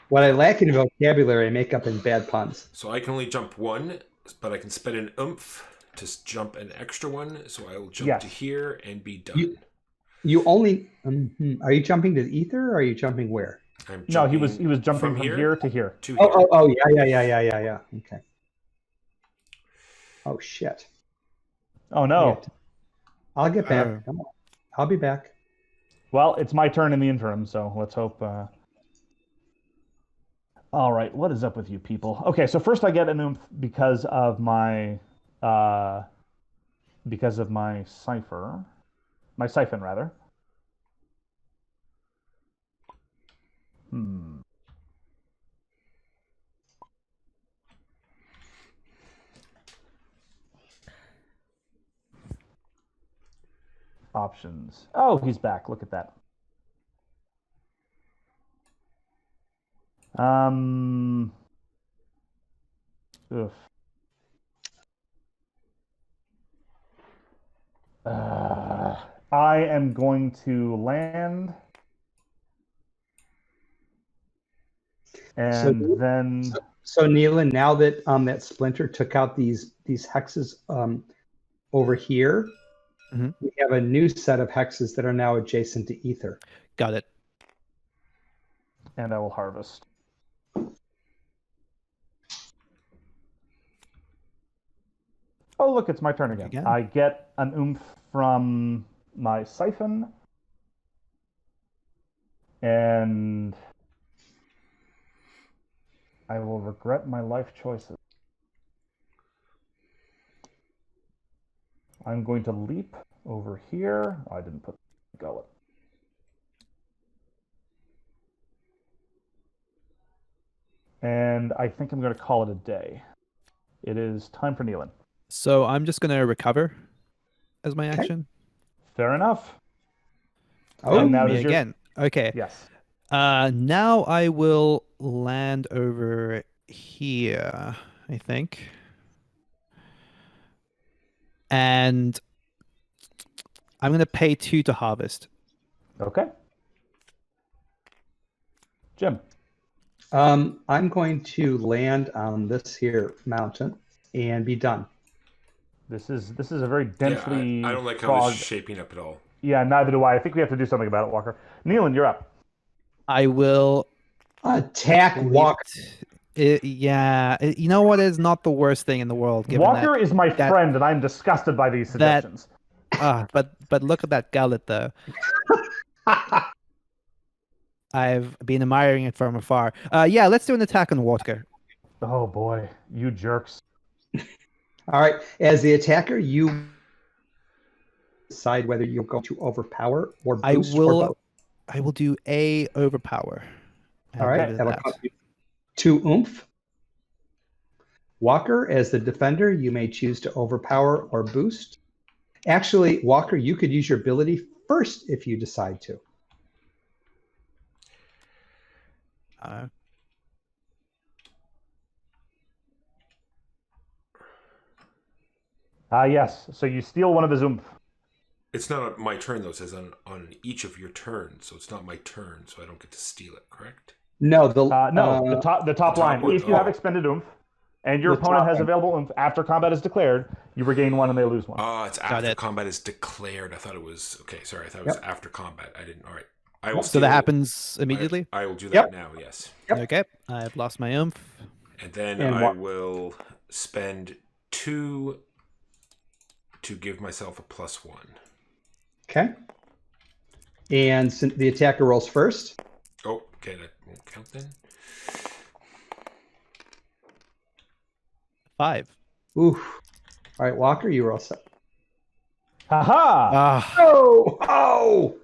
What I lack in vocabulary, I make up in bad puns. So I can only jump 1, but I can spend an oomph to jump an extra one, so I will jump to here and be done. You only are you jumping to the ether, or are you jumping where? No, he was jumping from here to here. To here. Oh, yeah. Okay. Oh shit. Oh no. I'll get back. Come on. I'll be back. Well, it's my turn in the interim, so let's hope. All right, what is up with you people? Okay, so first I get an oomph because of my siphon rather. Options. Oh, he's back. Look at that. Oof. I am going to land, and then. So Neelan, now that that Splinter took out these hexes over here, we have a new set of hexes that are now adjacent to ether. Got it. And I will harvest. Oh, look, it's my turn again. I get an oomph from my siphon. And I will regret my life choices. I'm going to leap over here. Oh, I didn't put the gullet. And I think I'm going to call it a day. It is time for Neelan. So I'm just going to recover as my action. Fair enough. Oh, and now me again. Okay. Yes. Now I will land over here, I think. And I'm going to pay 2 to harvest. Okay. Jim. I'm going to land on this here mountain and be done. This is a very densely. I don't like how this is shaping up at all. Yeah, neither do I. I think we have to do something about it, Walker. Neelan, you're up. I will attack Walker. You know what is not the worst thing in the world. Walker is my friend, and I'm disgusted by these suggestions. But look at that gullet, though. I've been admiring it from afar. Yeah, let's do an attack on Walker. Oh boy, you jerks! All right, as the attacker, you decide whether you're going to overpower or boost or both. I will do a overpower. All right, that'll cost you 2 oomph. Walker, as the defender, you may choose to overpower or boost. Actually, Walker, you could use your ability first if you decide to. Yes. So you steal one of his oomph. It's not my turn, though. It says on each of your turns, so it's not my turn, so I don't get to steal it, correct? No, the top line. If you have expended oomph, and your opponent has available oomph after combat is declared, you regain 1 and they lose 1. Oh, it's after combat is declared. I thought it was... Okay, sorry. I thought it was after combat. I didn't... All right. So that happens immediately? I will do that now, yes. Yep. Okay. I've lost my oomph. And then I will spend 2 to give myself a +1. Okay. And the attacker rolls first. Oh, okay. That won't count then. 5. Oof. All right, Walker, you roll 7. Aha! Oh!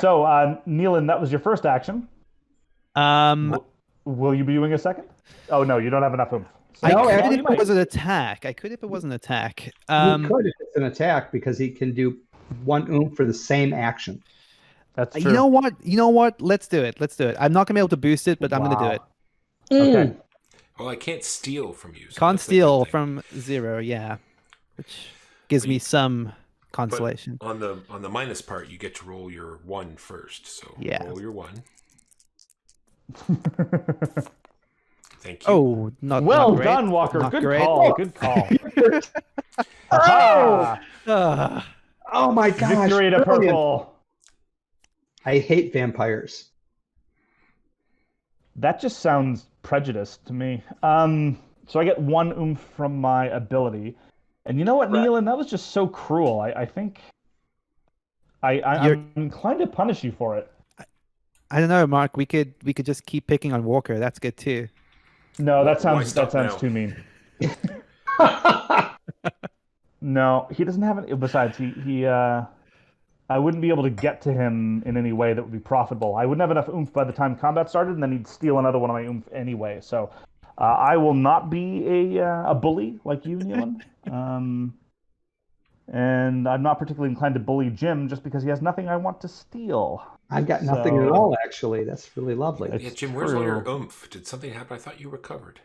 So, Neelan, that was your first action. Will you be doing a second? Oh, no, you don't have enough oomph. So I could if it was an attack. You could if it's an attack, because he can do 1 oomph for the same action. That's true. You know what? Let's do it. I'm not going to be able to boost it, but I'm going to do it. Okay. Well, I can't steal from you. So can't steal from 0, yeah. Which gives me some consolation. But on the minus part, you get to roll your 1 first. So roll your 1. Thank you. Oh, not Well great. done, Walker. Not Good great. Well done, Walker. Not Good great. call. Good call. Oh! Aha! Ah. Oh my gosh. Victory to brilliant. purple. I hate vampires. That just sounds prejudiced to me. So I get 1 oomph from my ability. And you know what, Nealon? That was just so cruel. I think I'm inclined to punish you for it. I don't know, Mark. We could just keep picking on Walker. That's good too. No, Why that sounds stop now? too mean. No, he doesn't have any. Besides, he I wouldn't be able to get to him in any way that would be profitable. I wouldn't have enough oomph by the time combat started, and then he'd steal another one of my oomph anyway. So I will not be a bully like you, Nealon. And I'm not particularly inclined to bully Jim just because he has nothing I want to steal. I've got nothing at So- all, actually. That's really lovely. It's Yeah, Jim, where's all your true. oomph? Did something happen? I thought you recovered.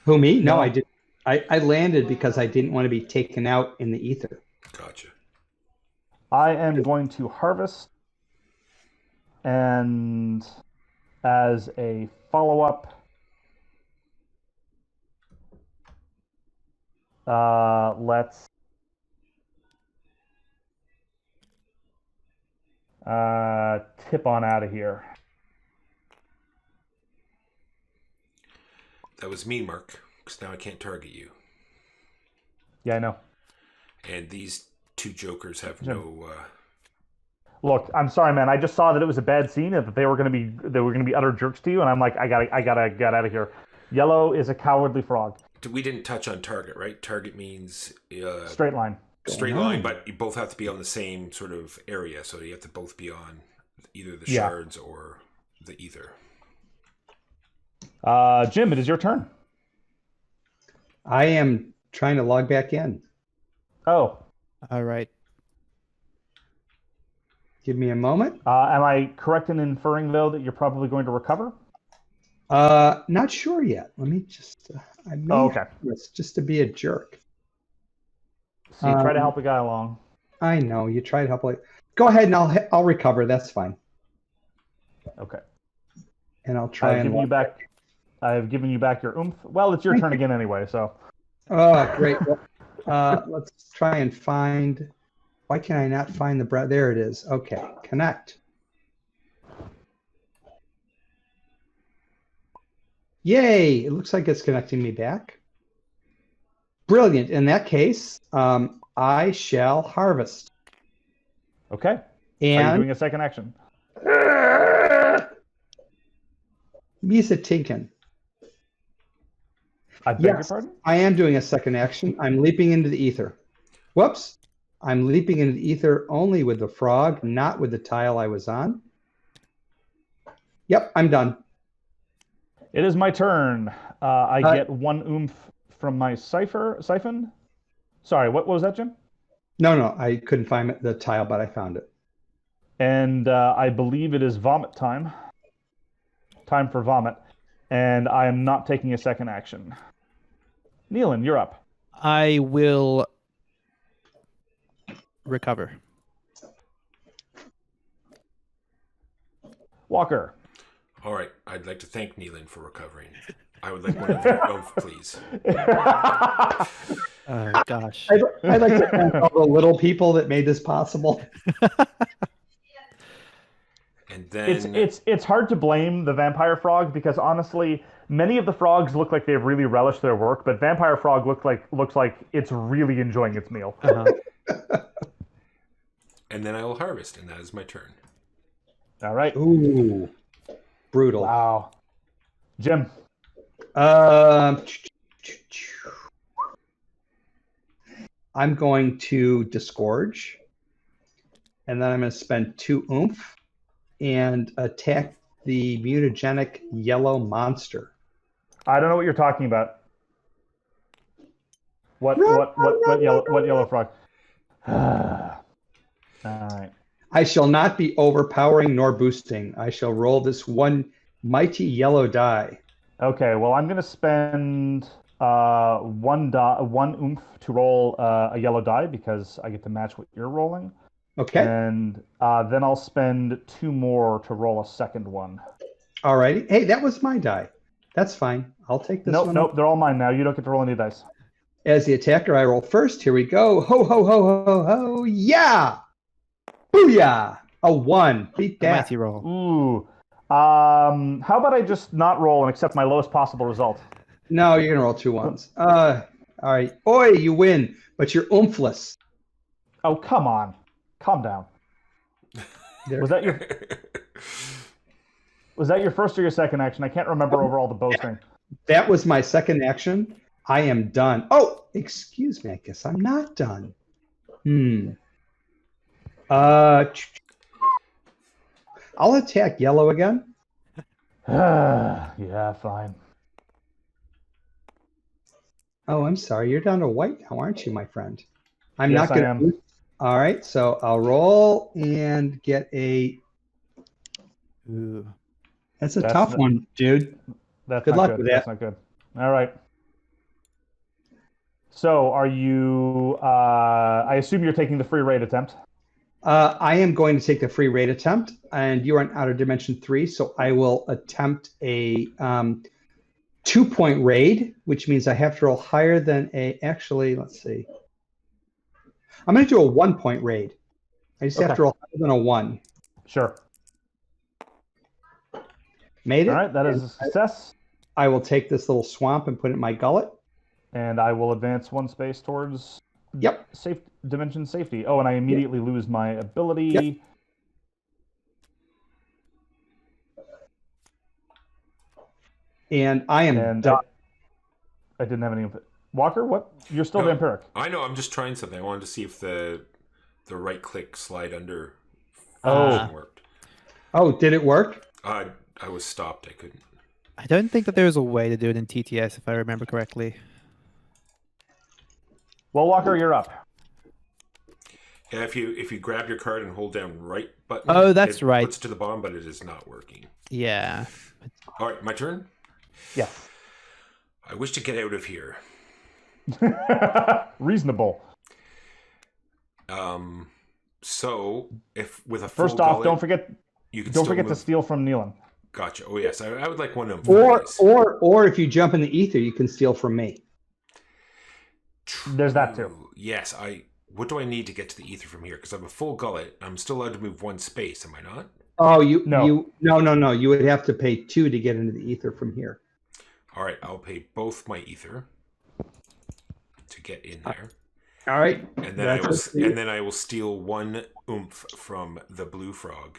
Who, me? No, No. I didn't. I landed because I didn't want to be taken out in the ether. Gotcha. I am going to harvest, and as a follow-up, let's tip on out of here. That was me, Mark, because now I can't target you. Yeah, I know. And these 2 jokers have Jim. no... Look, I'm sorry, man. I just saw that it was a bad scene, that they were going to be utter jerks to you, and I'm like, I gotta get out of here. Yellow is a cowardly frog. We didn't touch on target, right? Target means Straight line. straight line, but you both have to be on the same sort of area, so you have to both be on either the Yeah. shards or the ether. Jim, it is your turn. I am trying to log back in. Oh, All right. Give me a moment. am I correct in inferring, though, that you're probably going to recover? Not sure yet. Let me just. I may Oh, okay. have this just to be a jerk. So you try to Um, help a guy along. I know you tried to help. Go ahead and I'll recover. That's fine. Okay. And I'll try and. I have given you back your oomph. Well, it's your turn again anyway, so. Oh, great. Well, let's try and find. Why can I not find the breath? There it is. Okay, connect. Yay! It looks like it's connecting me back. Brilliant. In that case, I shall harvest. Okay. Are you And doing a second action? Misa Tinkin. I beg your Yes, pardon? I am doing a second action. I'm leaping into the ether. Whoops. I'm leaping into the ether only with the frog, not with the tile I was on. Yep, I'm done. It is my turn. I get 1 oomph from my siphon. Sorry, what was that, Jim? No, I couldn't find the tile, but I found it. And I believe it is vomit time. Time for vomit. And I am not taking a second action. Nealon, you're up. I will recover. Walker. All right, I'd like to thank Nealon for recovering. I would like one of your oomph, please. Oh gosh. I'd like to thank all the little people that made this possible. And then... It's hard to blame the vampire frog because honestly, many of the frogs look like they've really relished their work, but vampire frog looks like it's really enjoying its meal. And then I will harvest, and that is my turn. All right. Ooh, brutal. Wow. Jim. I'm going to disgorge, and then I'm going to spend 2 oomph and attack the mutagenic yellow monster. I don't know what you're talking about. What yellow frog? All right. I shall not be overpowering nor boosting. I shall roll this 1 mighty yellow die. Okay, well, I'm going to spend 1 oomph to roll a yellow die because I get to match what you're rolling. Okay. And then I'll spend 2 more to roll a second one. All righty. Hey, that was my die. That's fine. I'll take this Nope, one. nope, they're all mine now. You don't get to roll any dice. As the attacker, I roll first. Here we go. Ho, ho, ho, ho, ho. Yeah! Booyah! A 1. Beat The that. mighty roll. Ooh. How about I just not roll and accept my lowest possible result? No, you're going to roll 2 1s. All right. Oi, you win, but you're oomphless. Oh, come on. Calm down. There. Was that your first or your second action? I can't remember over all the boasting. That was my second action. I am done. Oh, excuse me. I guess I'm not done. I'll attack yellow again. Yeah, fine. Oh, I'm sorry. You're down to white now, aren't you, my friend? I'm Yes, not going I am. to. All right. So I'll roll and get a. Ooh. That's a That's tough the- one, dude. That's Good not luck good. with That's that. not good. All right. So, are you? I assume you're taking the free raid attempt. I am going to take the free raid attempt, and you are in outer dimension 3, so I will attempt a 2-point raid, which means I have to roll higher than a. Actually, let's see. I'm going to do a 1-point raid. I just have Okay. to roll higher than a 1. Sure. Made it. All right, that is a success. I will take this little swamp and put it in my gullet. And I will advance 1 space towards Yep. dimension safety. Oh, and I immediately lose my ability. Yep. And I am And done. I didn't have any input. Walker, what? You're still No. vampiric. I know. I'm just trying something. I wanted to see if the right click slide under Oh. worked. Oh, did it work? I was stopped. I couldn't. I don't think that there's a way to do it in TTS, if I remember correctly. Well, Walker, you're up. Yeah, if you grab your card and hold down right button. Oh, that's it right. Puts it to the bottom, but it is not working. Yeah. All right, my turn. Yes. I wish to get out of here. Reasonable. So if with a full First off, gullet, don't forget you can don't still forget to move. steal from Neelan. Gotcha. Oh yes, I would like one of them. Or if you jump in the ether, you can steal from me. There's that too. Yes, what do I need to get to the ether from here? Because I'm a full gullet. I'm still allowed to move 1 space, am I not? Oh, No. No. You would have to pay 2 to get into the ether from here. All right, I'll pay both my ether to get in there. All right. And then I will steal 1 oomph from the blue frog.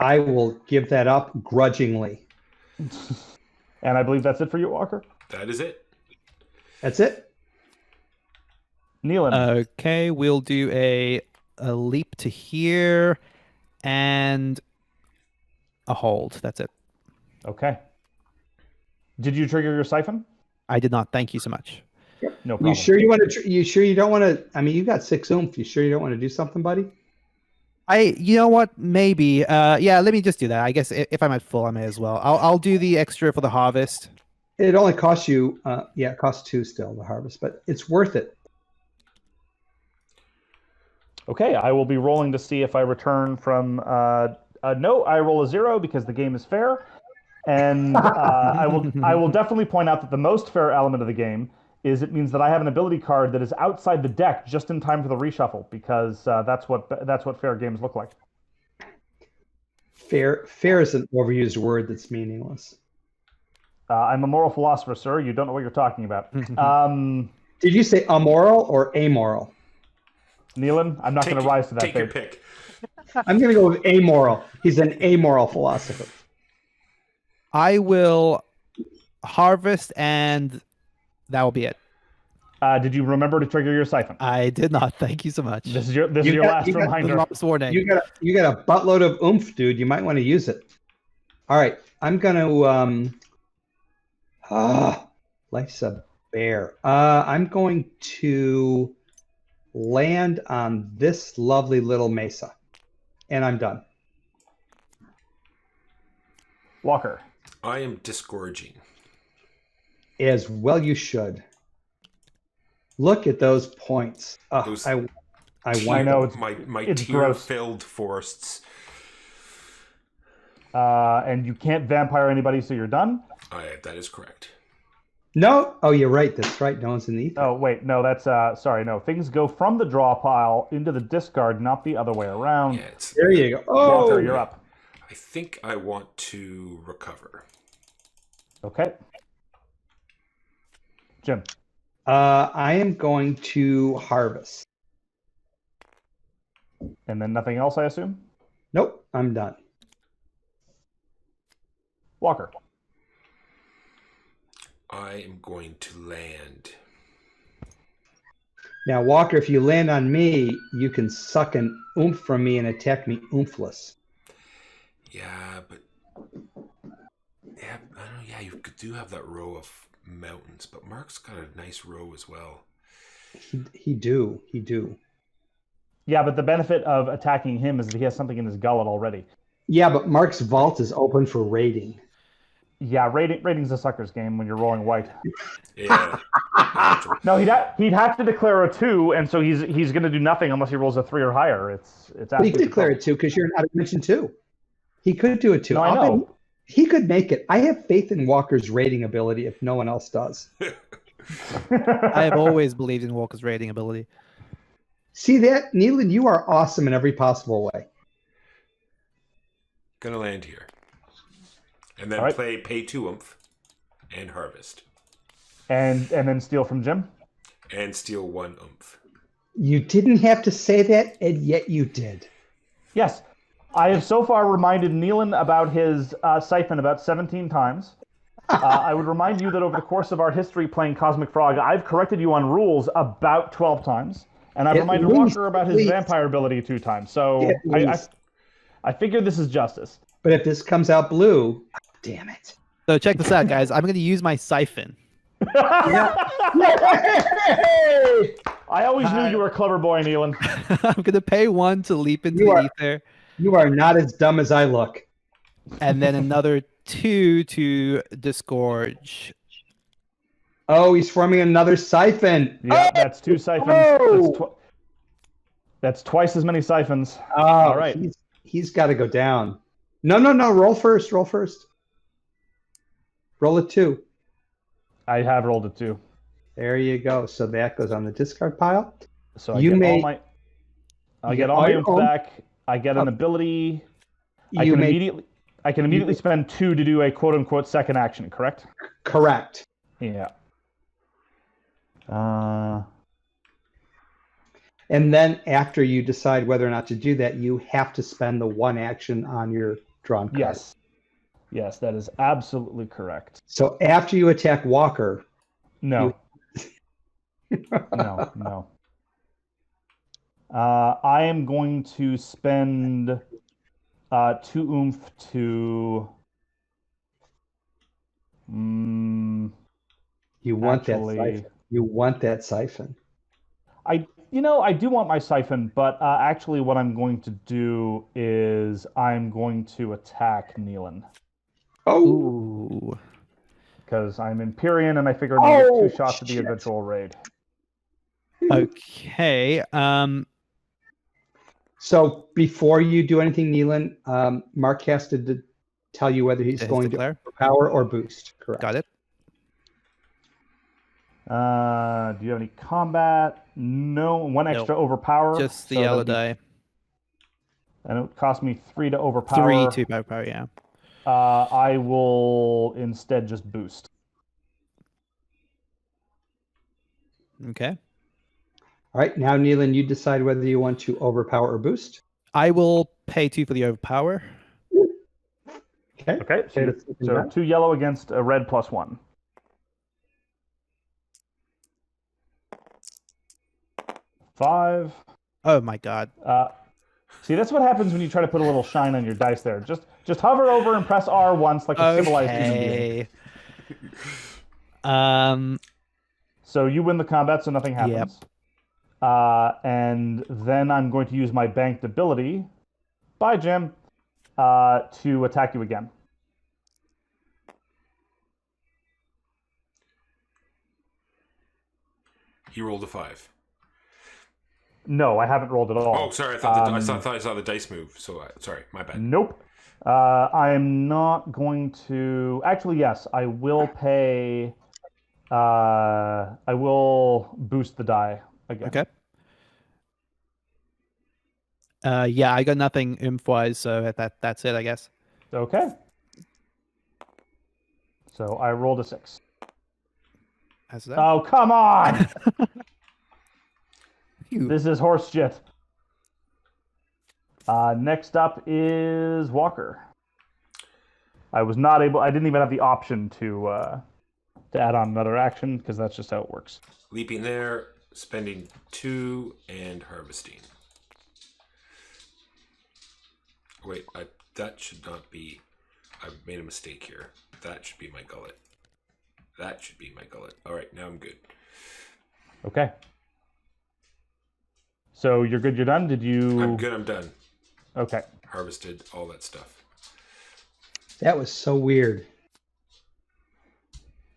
I will give that up grudgingly. And I believe that's it for you, Walker. That is it. That's it. Neelan. Okay, we'll do a leap to here and a hold. That's it. Okay. Did you trigger your siphon? I did not. Thank you so much. No problem. You sure you want to? You sure you don't want to? I mean, you got 6 oomph. You sure you don't want to do something, buddy? You know what? Maybe. Yeah, let me just do that. I guess if I'm at full, I may as well. I'll do the extra for the harvest. It only costs you. It costs 2 still the harvest, but it's worth it. Okay, I will be rolling to see if I return from. No, I roll a 0 because the game is fair, and I will definitely point out that the most fair element of the game is it means that I have an ability card that is outside the deck just in time for the reshuffle because that's what fair games look like. Fair is an overused word that's meaningless. I'm a moral philosopher, sir. You don't know what you're talking about. Did you say amoral or amoral? Neelan, I'm not going to rise to that Take your fate. pick. I'm going to go with amoral. He's an amoral philosopher. I will harvest, and that will be it. Did you remember to trigger your siphon? I did not. Thank you so much. This is your You got- last you got- reminder. Last warning. You got a buttload of oomph, dude. You might want to use it. All right, I'm going to life's a bear. I'm going to land on this lovely little mesa, and I'm done. Walker. I am disgorging. As well, you should. Look at those points. Those I I know, want. my it's tear-filled forests. And you can't vampire anybody, so you're done. That is correct. No. Oh, you're right. That's right. No one's in the ether. Oh, wait. No, that's... sorry, no. Things go from the draw pile into the discard, not the other way around. Yeah, it's... There you go. Oh, Walker, you're up. I think I want to recover. Okay. Jim. I am going to harvest. And then nothing else, I assume? Nope, I'm done. Walker. I am going to land. Now, Walker, if you land on me, you can suck an oomph from me and attack me oomphtless. Yeah, but... Yeah, I don't know. Yeah, you do have that row of mountains, but Mark's got a nice row as well. He do. Yeah, but the benefit of attacking him is that he has something in his gullet already. Yeah, but Mark's vault is open for raiding. Yeah, raiding's a sucker's game when you're rolling white. Yeah. No, he'd have to declare a 2, and so he's going to do nothing unless he rolls a 3 or higher. It's But he could declare it 2 because you're not dimension 2. He could do it 2. No, I know. He could make it. I have faith in Walker's raiding ability if no one else does. I have always believed in Walker's raiding ability. See that? Neelan, you are awesome in every possible way. Gonna land here. And then All right. pay 2 oomph and harvest. And then steal from Jim. And steal 1 oomph. You didn't have to say that, and yet you did. Yes. I have so far reminded Neelan about his siphon about 17 times. I would remind you that over the course of our history playing Cosmic Frog, I've corrected you on rules about 12 times. And I've reminded Walker about his vampire ability 2 times. So I figured this is justice. But if this comes out blue, damn it. So check this out, guys. I'm going to use my siphon. I always knew you were a clever boy, Neelan. I'm going to pay 1 to leap into the ether. You are not as dumb as I look. And then another 2 to disgorge. Oh, he's forming another siphon. Yeah, that's 2 siphons. Oh! That's twice as many siphons. Oh, all right. He's got to go down. No. Roll first. Roll a 2. I have rolled a 2. There you go. So that goes on the discard pile. So I get all my oomph back. I get an ability. I can immediately spend 2 to do a quote unquote second action, correct? Correct. Yeah. And then after you decide whether or not to do that, you have to spend the 1 action on your drawn card. Yes, that is absolutely correct. So after you attack Walker... No. No. I am going to spend 2 oomph to... You want that siphon. I do want my siphon, but actually what I'm going to do is I'm going to attack Neelan. Oh. Because I'm Empyrean and I figure I get 2 shots at the eventual raid. Okay. So before you do anything, Neelan, Mark has to tell you whether he's going to power or boost. Correct. Got it. Do you have any combat? No. 1 extra overpower. Just the yellow die. And it cost me 3 to overpower. 3 to overpower, yeah. I will instead just boost. Okay. All right. Now, Neelan, you decide whether you want to overpower or boost. I will pay 2 for the overpower. Okay. So 2 yellow against a red +1. Five. Oh my god. See, that's what happens when you try to put a little shine on your dice there. Just hover over and press R once like a civilized human being. So you win the combat, so nothing happens. Yep. And then I'm going to use my banked ability, bye Jim, to attack you again. He rolled a 5. No, I haven't rolled at all. Oh, sorry. I thought I saw the dice move. So sorry, my bad. Nope. I'm not going to. Actually, yes, I will pay. I will boost the die again. Okay. Yeah, I got nothing imp-wise, so that's it, I guess. Okay. So I rolled a 6. As that. Oh, come on! Phew. This is horse shit. Next up is Walker. I didn't even have the option to add on another action because that's just how it works. Leaping there, spending 2, and harvesting. Wait, that should not be... I made a mistake here. That should be my gullet. That should be my gullet. All right, now I'm good. Okay. So you're good, you're done? Did you... I'm good, I'm done. Okay. Harvested, all that stuff. That was so weird.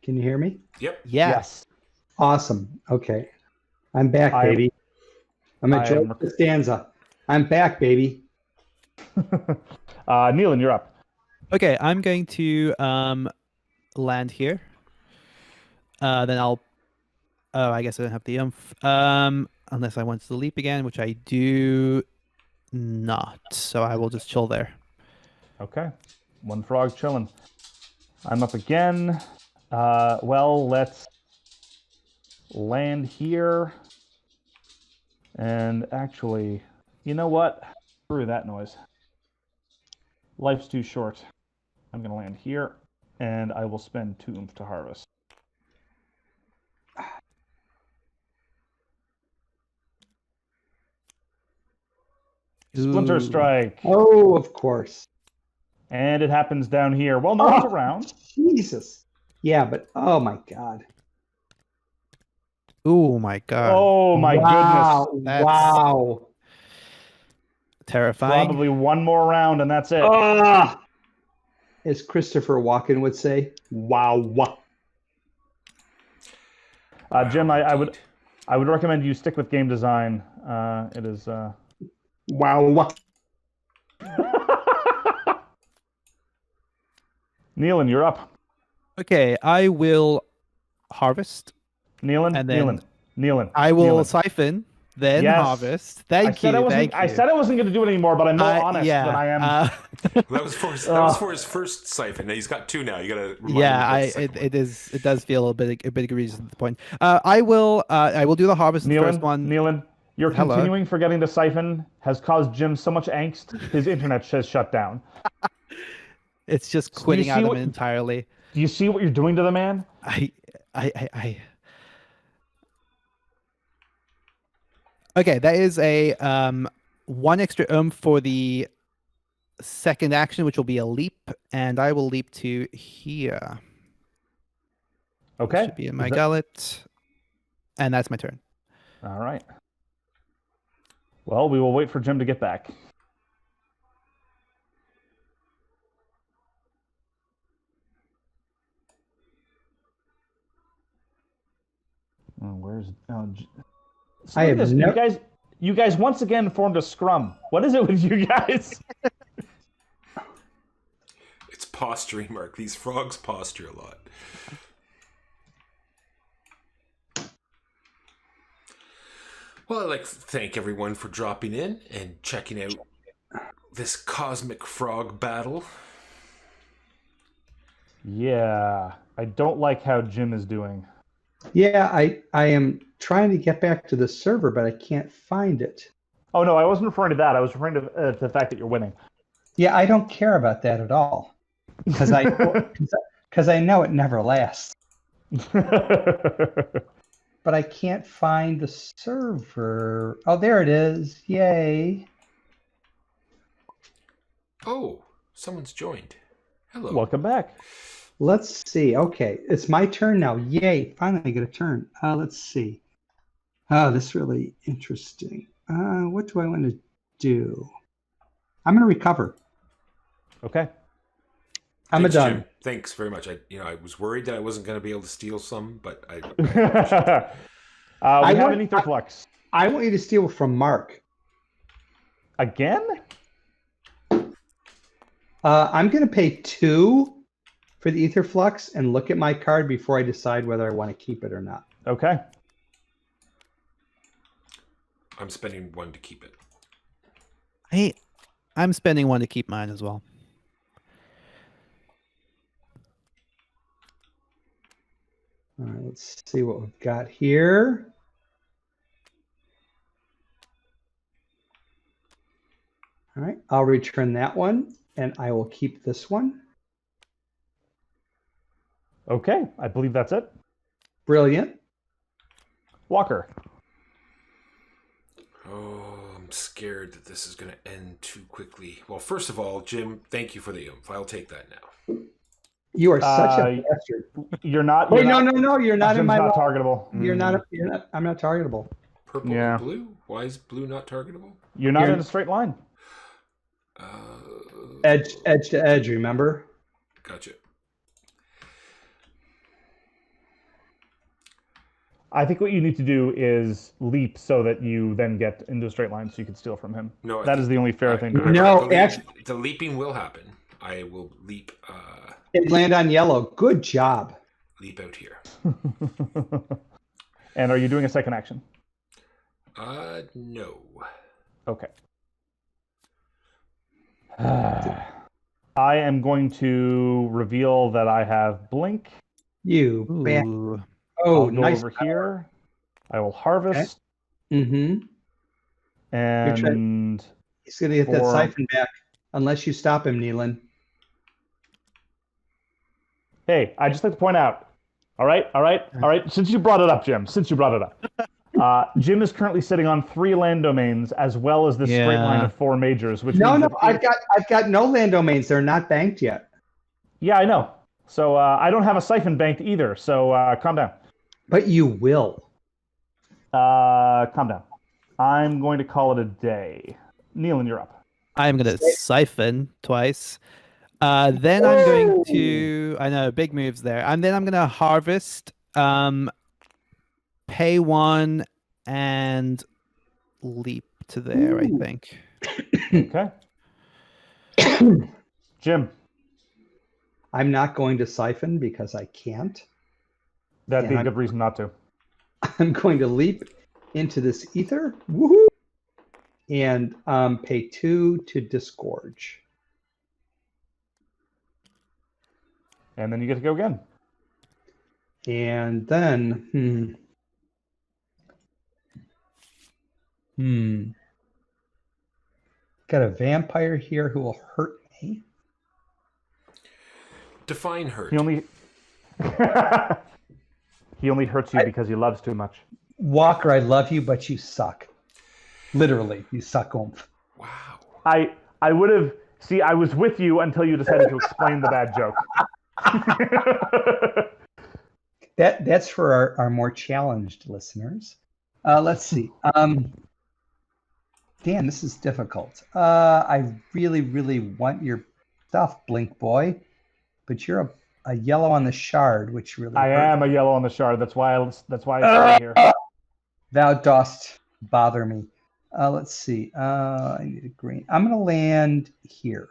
Can you hear me? Yep. Yes. Awesome. Okay. I'm back, baby. I'm enjoying the stanza. I'm back, baby. Nealon, you're up. Okay, I'm going to land here. Then I'll... Oh, I guess I don't have the unless I want to leap again, which I do not. So I will just chill there. Okay. One frog chilling. I'm up again. Well, let's land here. And actually, you know what? Screw that noise. Life's too short. I'm going to land here, and I will spend 2 oomph to harvest. Splinter Ooh. strike. Oh, of course. And it happens down here. Well, no one's around. Jesus. Yeah, but oh my God. Oh my god. Oh my Wow. goodness. That's- Wow. Terrifying. Probably one more round and that's it. Ah! As Christopher Walken would say, wow. Jim, I would recommend you stick with game design. It is Wow. Nealon, you're up. Okay, I will harvest. Nealon, And then Nealon. I will Nealon. siphon, then Yes. harvest. Thank you. Thank you. I said I wasn't going to do it anymore, but I'm more honest yeah, than I am. That was for his first siphon. He's got 2 now. You gotta remind him about the second one. it does feel a bit egregious at the point. I will do the harvest the first one. Nealon, your Hello. continuing forgetting to siphon has caused Jim so much angst. His internet has shut down. It's just quitting see out of what- it entirely. Do you see what you're doing to the man? Okay, that is a 1 extra for the second action, which will be a leap, and I will leap to here. Okay. Should be in my Is that- gullet, and that's my turn. All right. Well, we will wait for Jim to get back. Where's I have this. no- You guys once again formed a scrum. What is it with you guys? It's posturing, Mark. These frogs posture a lot. Well, I'd like to thank everyone for dropping in and checking out this cosmic frog battle. Yeah, I don't like how Jim is doing. Yeah, I am trying to get back to the server, but I can't find it. Oh no, I wasn't referring to that. I was referring to the fact that you're winning. Yeah, I don't care about that at all. Because I know it never lasts. But I can't find the server. Oh, there it is. Yay. Oh, someone's joined. Hello. Welcome back. Let's see. Okay, it's my turn now. Yay, finally get a turn. Let's see. Oh, this is really interesting. What do I want to do? I'm going to recover. Okay. I'm Thanks, done. Jim. Thanks very much. I was worried that I wasn't going to be able to steal some, but I We have an ether flux. I want you to steal from Mark. Again? I'm going to pay 2 for the Ether Flux and look at my card before I decide whether I want to keep it or not. Okay. I'm spending 1 to keep it. I'm spending 1 to keep mine as well. All right, let's see what we've got here. All right, I'll return that one, and I will keep this one. Okay, I believe that's it. Brilliant. Walker. Oh, I'm scared that this is going to end too quickly. Well, first of all, Jim, thank you for the oomph. I'll take that now. You are such a bastard. You're not. Wait, you're no, you're not in Jim's my. not targetable. You're not. I'm not targetable. Purple Yeah. and blue? Why is blue not targetable? You're not in a straight line. Edge to edge. Remember? Gotcha. I think what you need to do is leap so that you then get into a straight line so you can steal from him. No, That is the only fair thing to do. No, the leaping will happen. I will leap. And land on yellow. Good job. Leap out here. And are you doing a second action? No. Okay. I am going to reveal that I have blink. You. Ooh. Oh, I'll go nice. over here. I will harvest. Mm-hmm. And He's going to get that for- siphon back unless you stop him, Neelan. hey, I just like to point out. All right. Since you brought it up, Jim. Jim is currently sitting on 3 land domains as well as this straight line of 4 majors. Which No, means I've got no land domains. They're not banked yet. Yeah, I know. So I don't have a siphon banked either. So calm down. But you will. Calm down. I'm going to call it a day. Neelan, you're up. I'm going to siphon twice. Then I'm going to, I know, big moves there. And then I'm going to harvest, pay 1, and leap to there, I think. Okay. Jim. I'm not going to siphon because I can't. That'd be a good reason not to. I'm going to leap into this ether. Woohoo! And pay 2 to disgorge. And then you get to go again. And then, got a vampire here who will hurt me. Define hurt. He only hurts you because he loves too much. Walker, I love you, but you suck. Literally, you suck oomph. Wow. I would have... See, I was with you until you decided to explain the bad joke. That's for our more challenged listeners. Let's see. Dan, this is difficult. I really, really want your stuff, Blink Boy, but you're a yellow on the shard, which really I hurts. am a yellow on the shard. That's why I stay here. Thou dost bother me. Let's see. I need a green. I'm going to land here.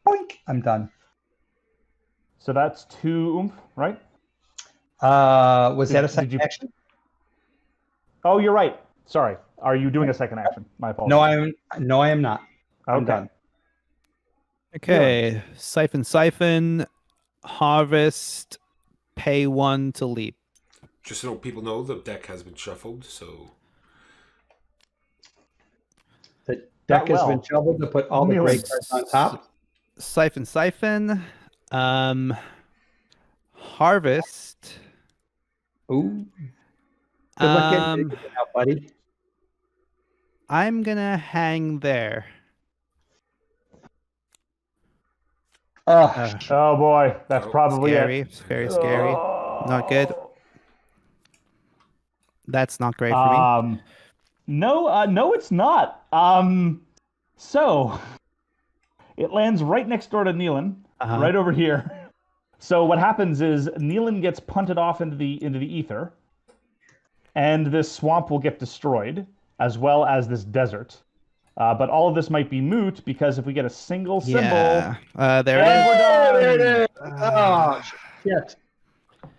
Boink. I'm done. So that's 2 oomph, right? Was that a second you- action? Oh, you're right. Sorry. Are you doing a second action? My apologies. No, I am not. I'm Okay. done. Okay. Siphon, harvest, pay 1 to leap. Just so people know, the deck has been shuffled, so... The deck has been well. shuffled to put all the Neil. gray cards on top. Siphon. Harvest. Ooh. Good luck getting it out, buddy. I'm gonna hang there. Oh boy, that's probably Scary. it. It's very scary. Not good. That's not great for me. No, it's not. So it lands right next door to Neelan, right over here. So what happens is Neelan gets punted off into the ether, and this swamp will get destroyed, as well as this desert. But all of this might be moot because if we get a single symbol, Yeah. There it and is. we're done. There it is. Oh, shit.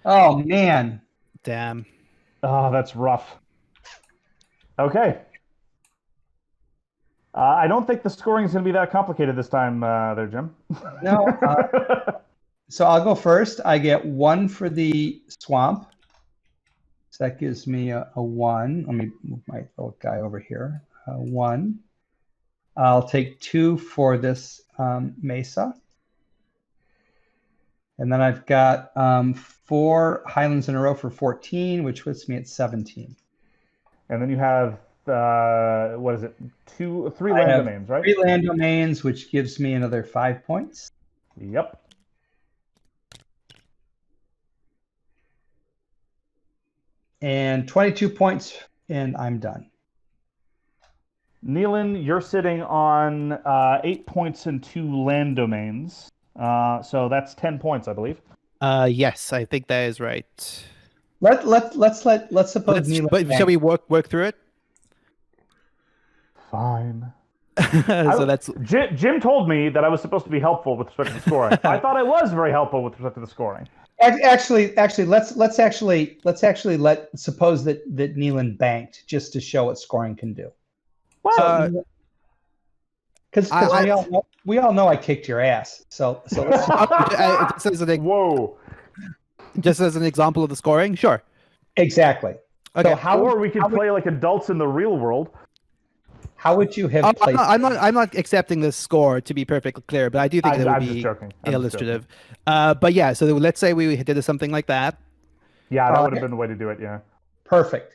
Oh, man. Damn. Oh, that's rough. Okay. I don't think the scoring is going to be that complicated this time, there, Jim. No. So I'll go first. I get 1 for the swamp. So that gives me a 1. Let me move my little guy over here. 1. I'll take 2 for this mesa. And then I've got 4 highlands in a row for 14, which puts me at 17. And then you have, what is it, 3 land domains, right? 3 land domains, which gives me another 5 points. Yep. And 22 points, and I'm done. Nealon, you're sitting on 8 points and 2 land domains. So that's 10 points, I believe. Yes, I think that is right. Let's suppose Nealon. But shall we work through it? Fine. So that's Jim told me that I was supposed to be helpful with respect to the scoring. I thought I was very helpful with respect to the scoring. Actually, let's suppose that Nealon banked just to show what scoring can do. Well, because we all know I kicked your ass. So let's whoa. Just as an example of the scoring, sure. Exactly. Okay. So or we can play like adults in the real world. How would you have played? I'm not accepting this score to be perfectly clear, but I do think it would be illustrative. But yeah, so let's say we did something like that. Yeah, that would have been the way to do it. Yeah. Perfect.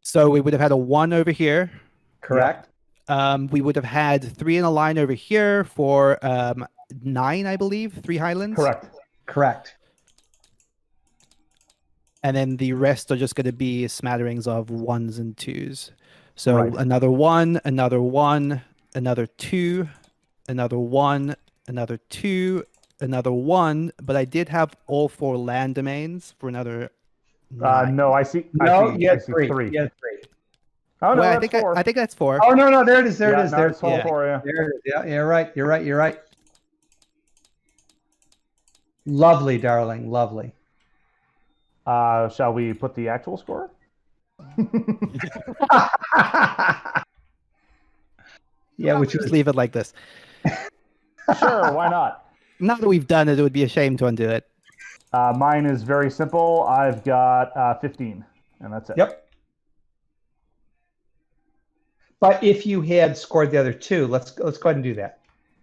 So we would have had a 1 over here. Correct. We would have had 3 in a line over here for 9, I believe, 3 highlands. Correct. And then the rest are just going to be smatterings of 1s and 2s. So Right. another 1, another 1, another 2, another 1, another 2, another 1. But I did have all 4 land domains for another 9. No, I see. You had 3. You had 3. Oh no, Well, that's 4. I think that's 4. Oh no, there it is. There Yeah, it is. no, There's it's all 4, yeah. There it is. Yeah, you're right. You're right. Lovely, darling. Lovely. Shall we put the actual score? Yeah, Which just leave it like this. Sure, why not? Now that we've done it, it would be a shame to undo it. Mine is very simple. I've got 15, and that's it. Yep. But if you had scored the other 2, let's go ahead and do that.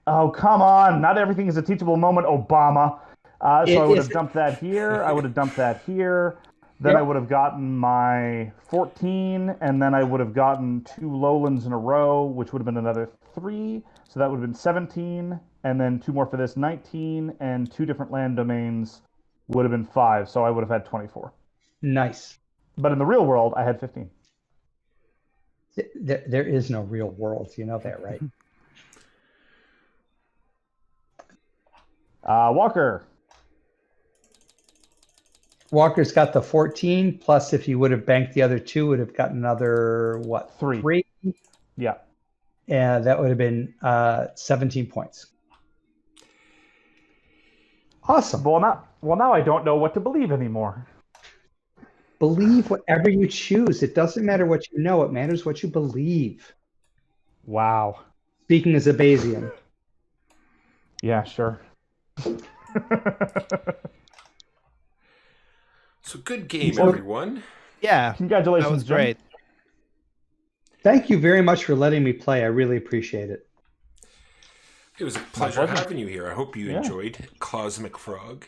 Oh, come on. Not everything is a teachable moment, Obama. So I would have isn't. dumped that here. I would have dumped that here. Then Yep. I would have gotten my 14, and then I would have gotten 2 lowlands in a row, which would have been another 3. So that would have been 17, and then 2 more for this, 19, and 2 different land domains would have been 5. So I would have had 24. Nice. But in the real world, I had 15. There is no real world. You know that, right? Walker. Walker's got the 14, plus if you would have banked the other 2, would have gotten another, what, 3? Yeah. And that would have been 17 points. Awesome. Well, now I don't know what to believe anymore. Believe whatever you choose. It doesn't matter what you know. It matters what you believe. Wow. Speaking as a Bayesian. Yeah, sure. So good game, everyone. Yeah. Congratulations, That was Jim. great. Thank you very much for letting me play. I really appreciate it. It was a pleasure pleasure. having you here. I hope you enjoyed Cosmic Frog.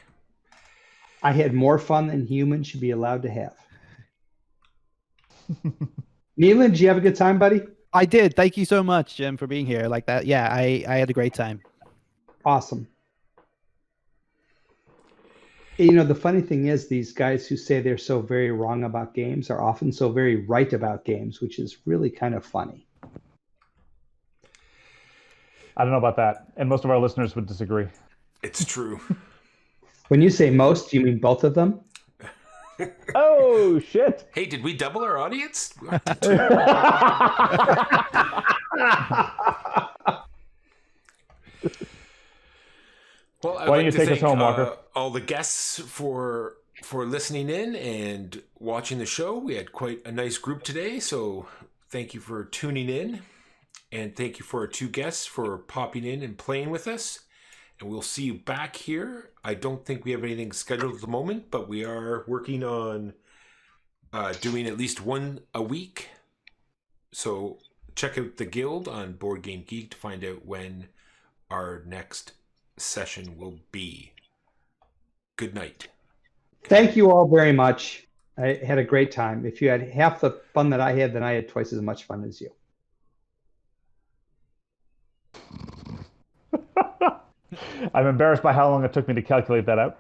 I had more fun than humans should be allowed to have. Nealon, did you have a good time, buddy? I did. Thank you so much, Jim, for being here like that. Yeah, I had a great time. Awesome. You know, the funny thing is these guys who say they're so very wrong about games are often so very right about games, which is really kind of funny. I don't know about that. And most of our listeners would disagree. It's true. When you say most, do you mean both of them? Oh shit! Hey, did we double our audience? Well, I'd Why don't like you to take us thank home, Walker? all the guests for listening in and watching the show. We had quite a nice group today, so thank you for tuning in, and thank you for our 2 guests for popping in and playing with us. And we'll see you back here. I don't think we have anything scheduled at the moment, but we are working on doing at least one a week. So check out the Guild on Board Game Geek to find out when our next session will be. Good night. Thank you all very much. I had a great time. If you had half the fun that I had, then I had twice as much fun as you. I'm embarrassed by how long it took me to calculate that out.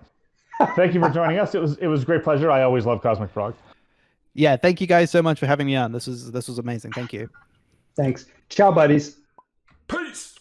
Thank you for joining us. It was a great pleasure. I always love Cosmic Frog. Yeah, thank you guys so much for having me on. This was amazing. Thank you. Thanks. Ciao, buddies. Peace.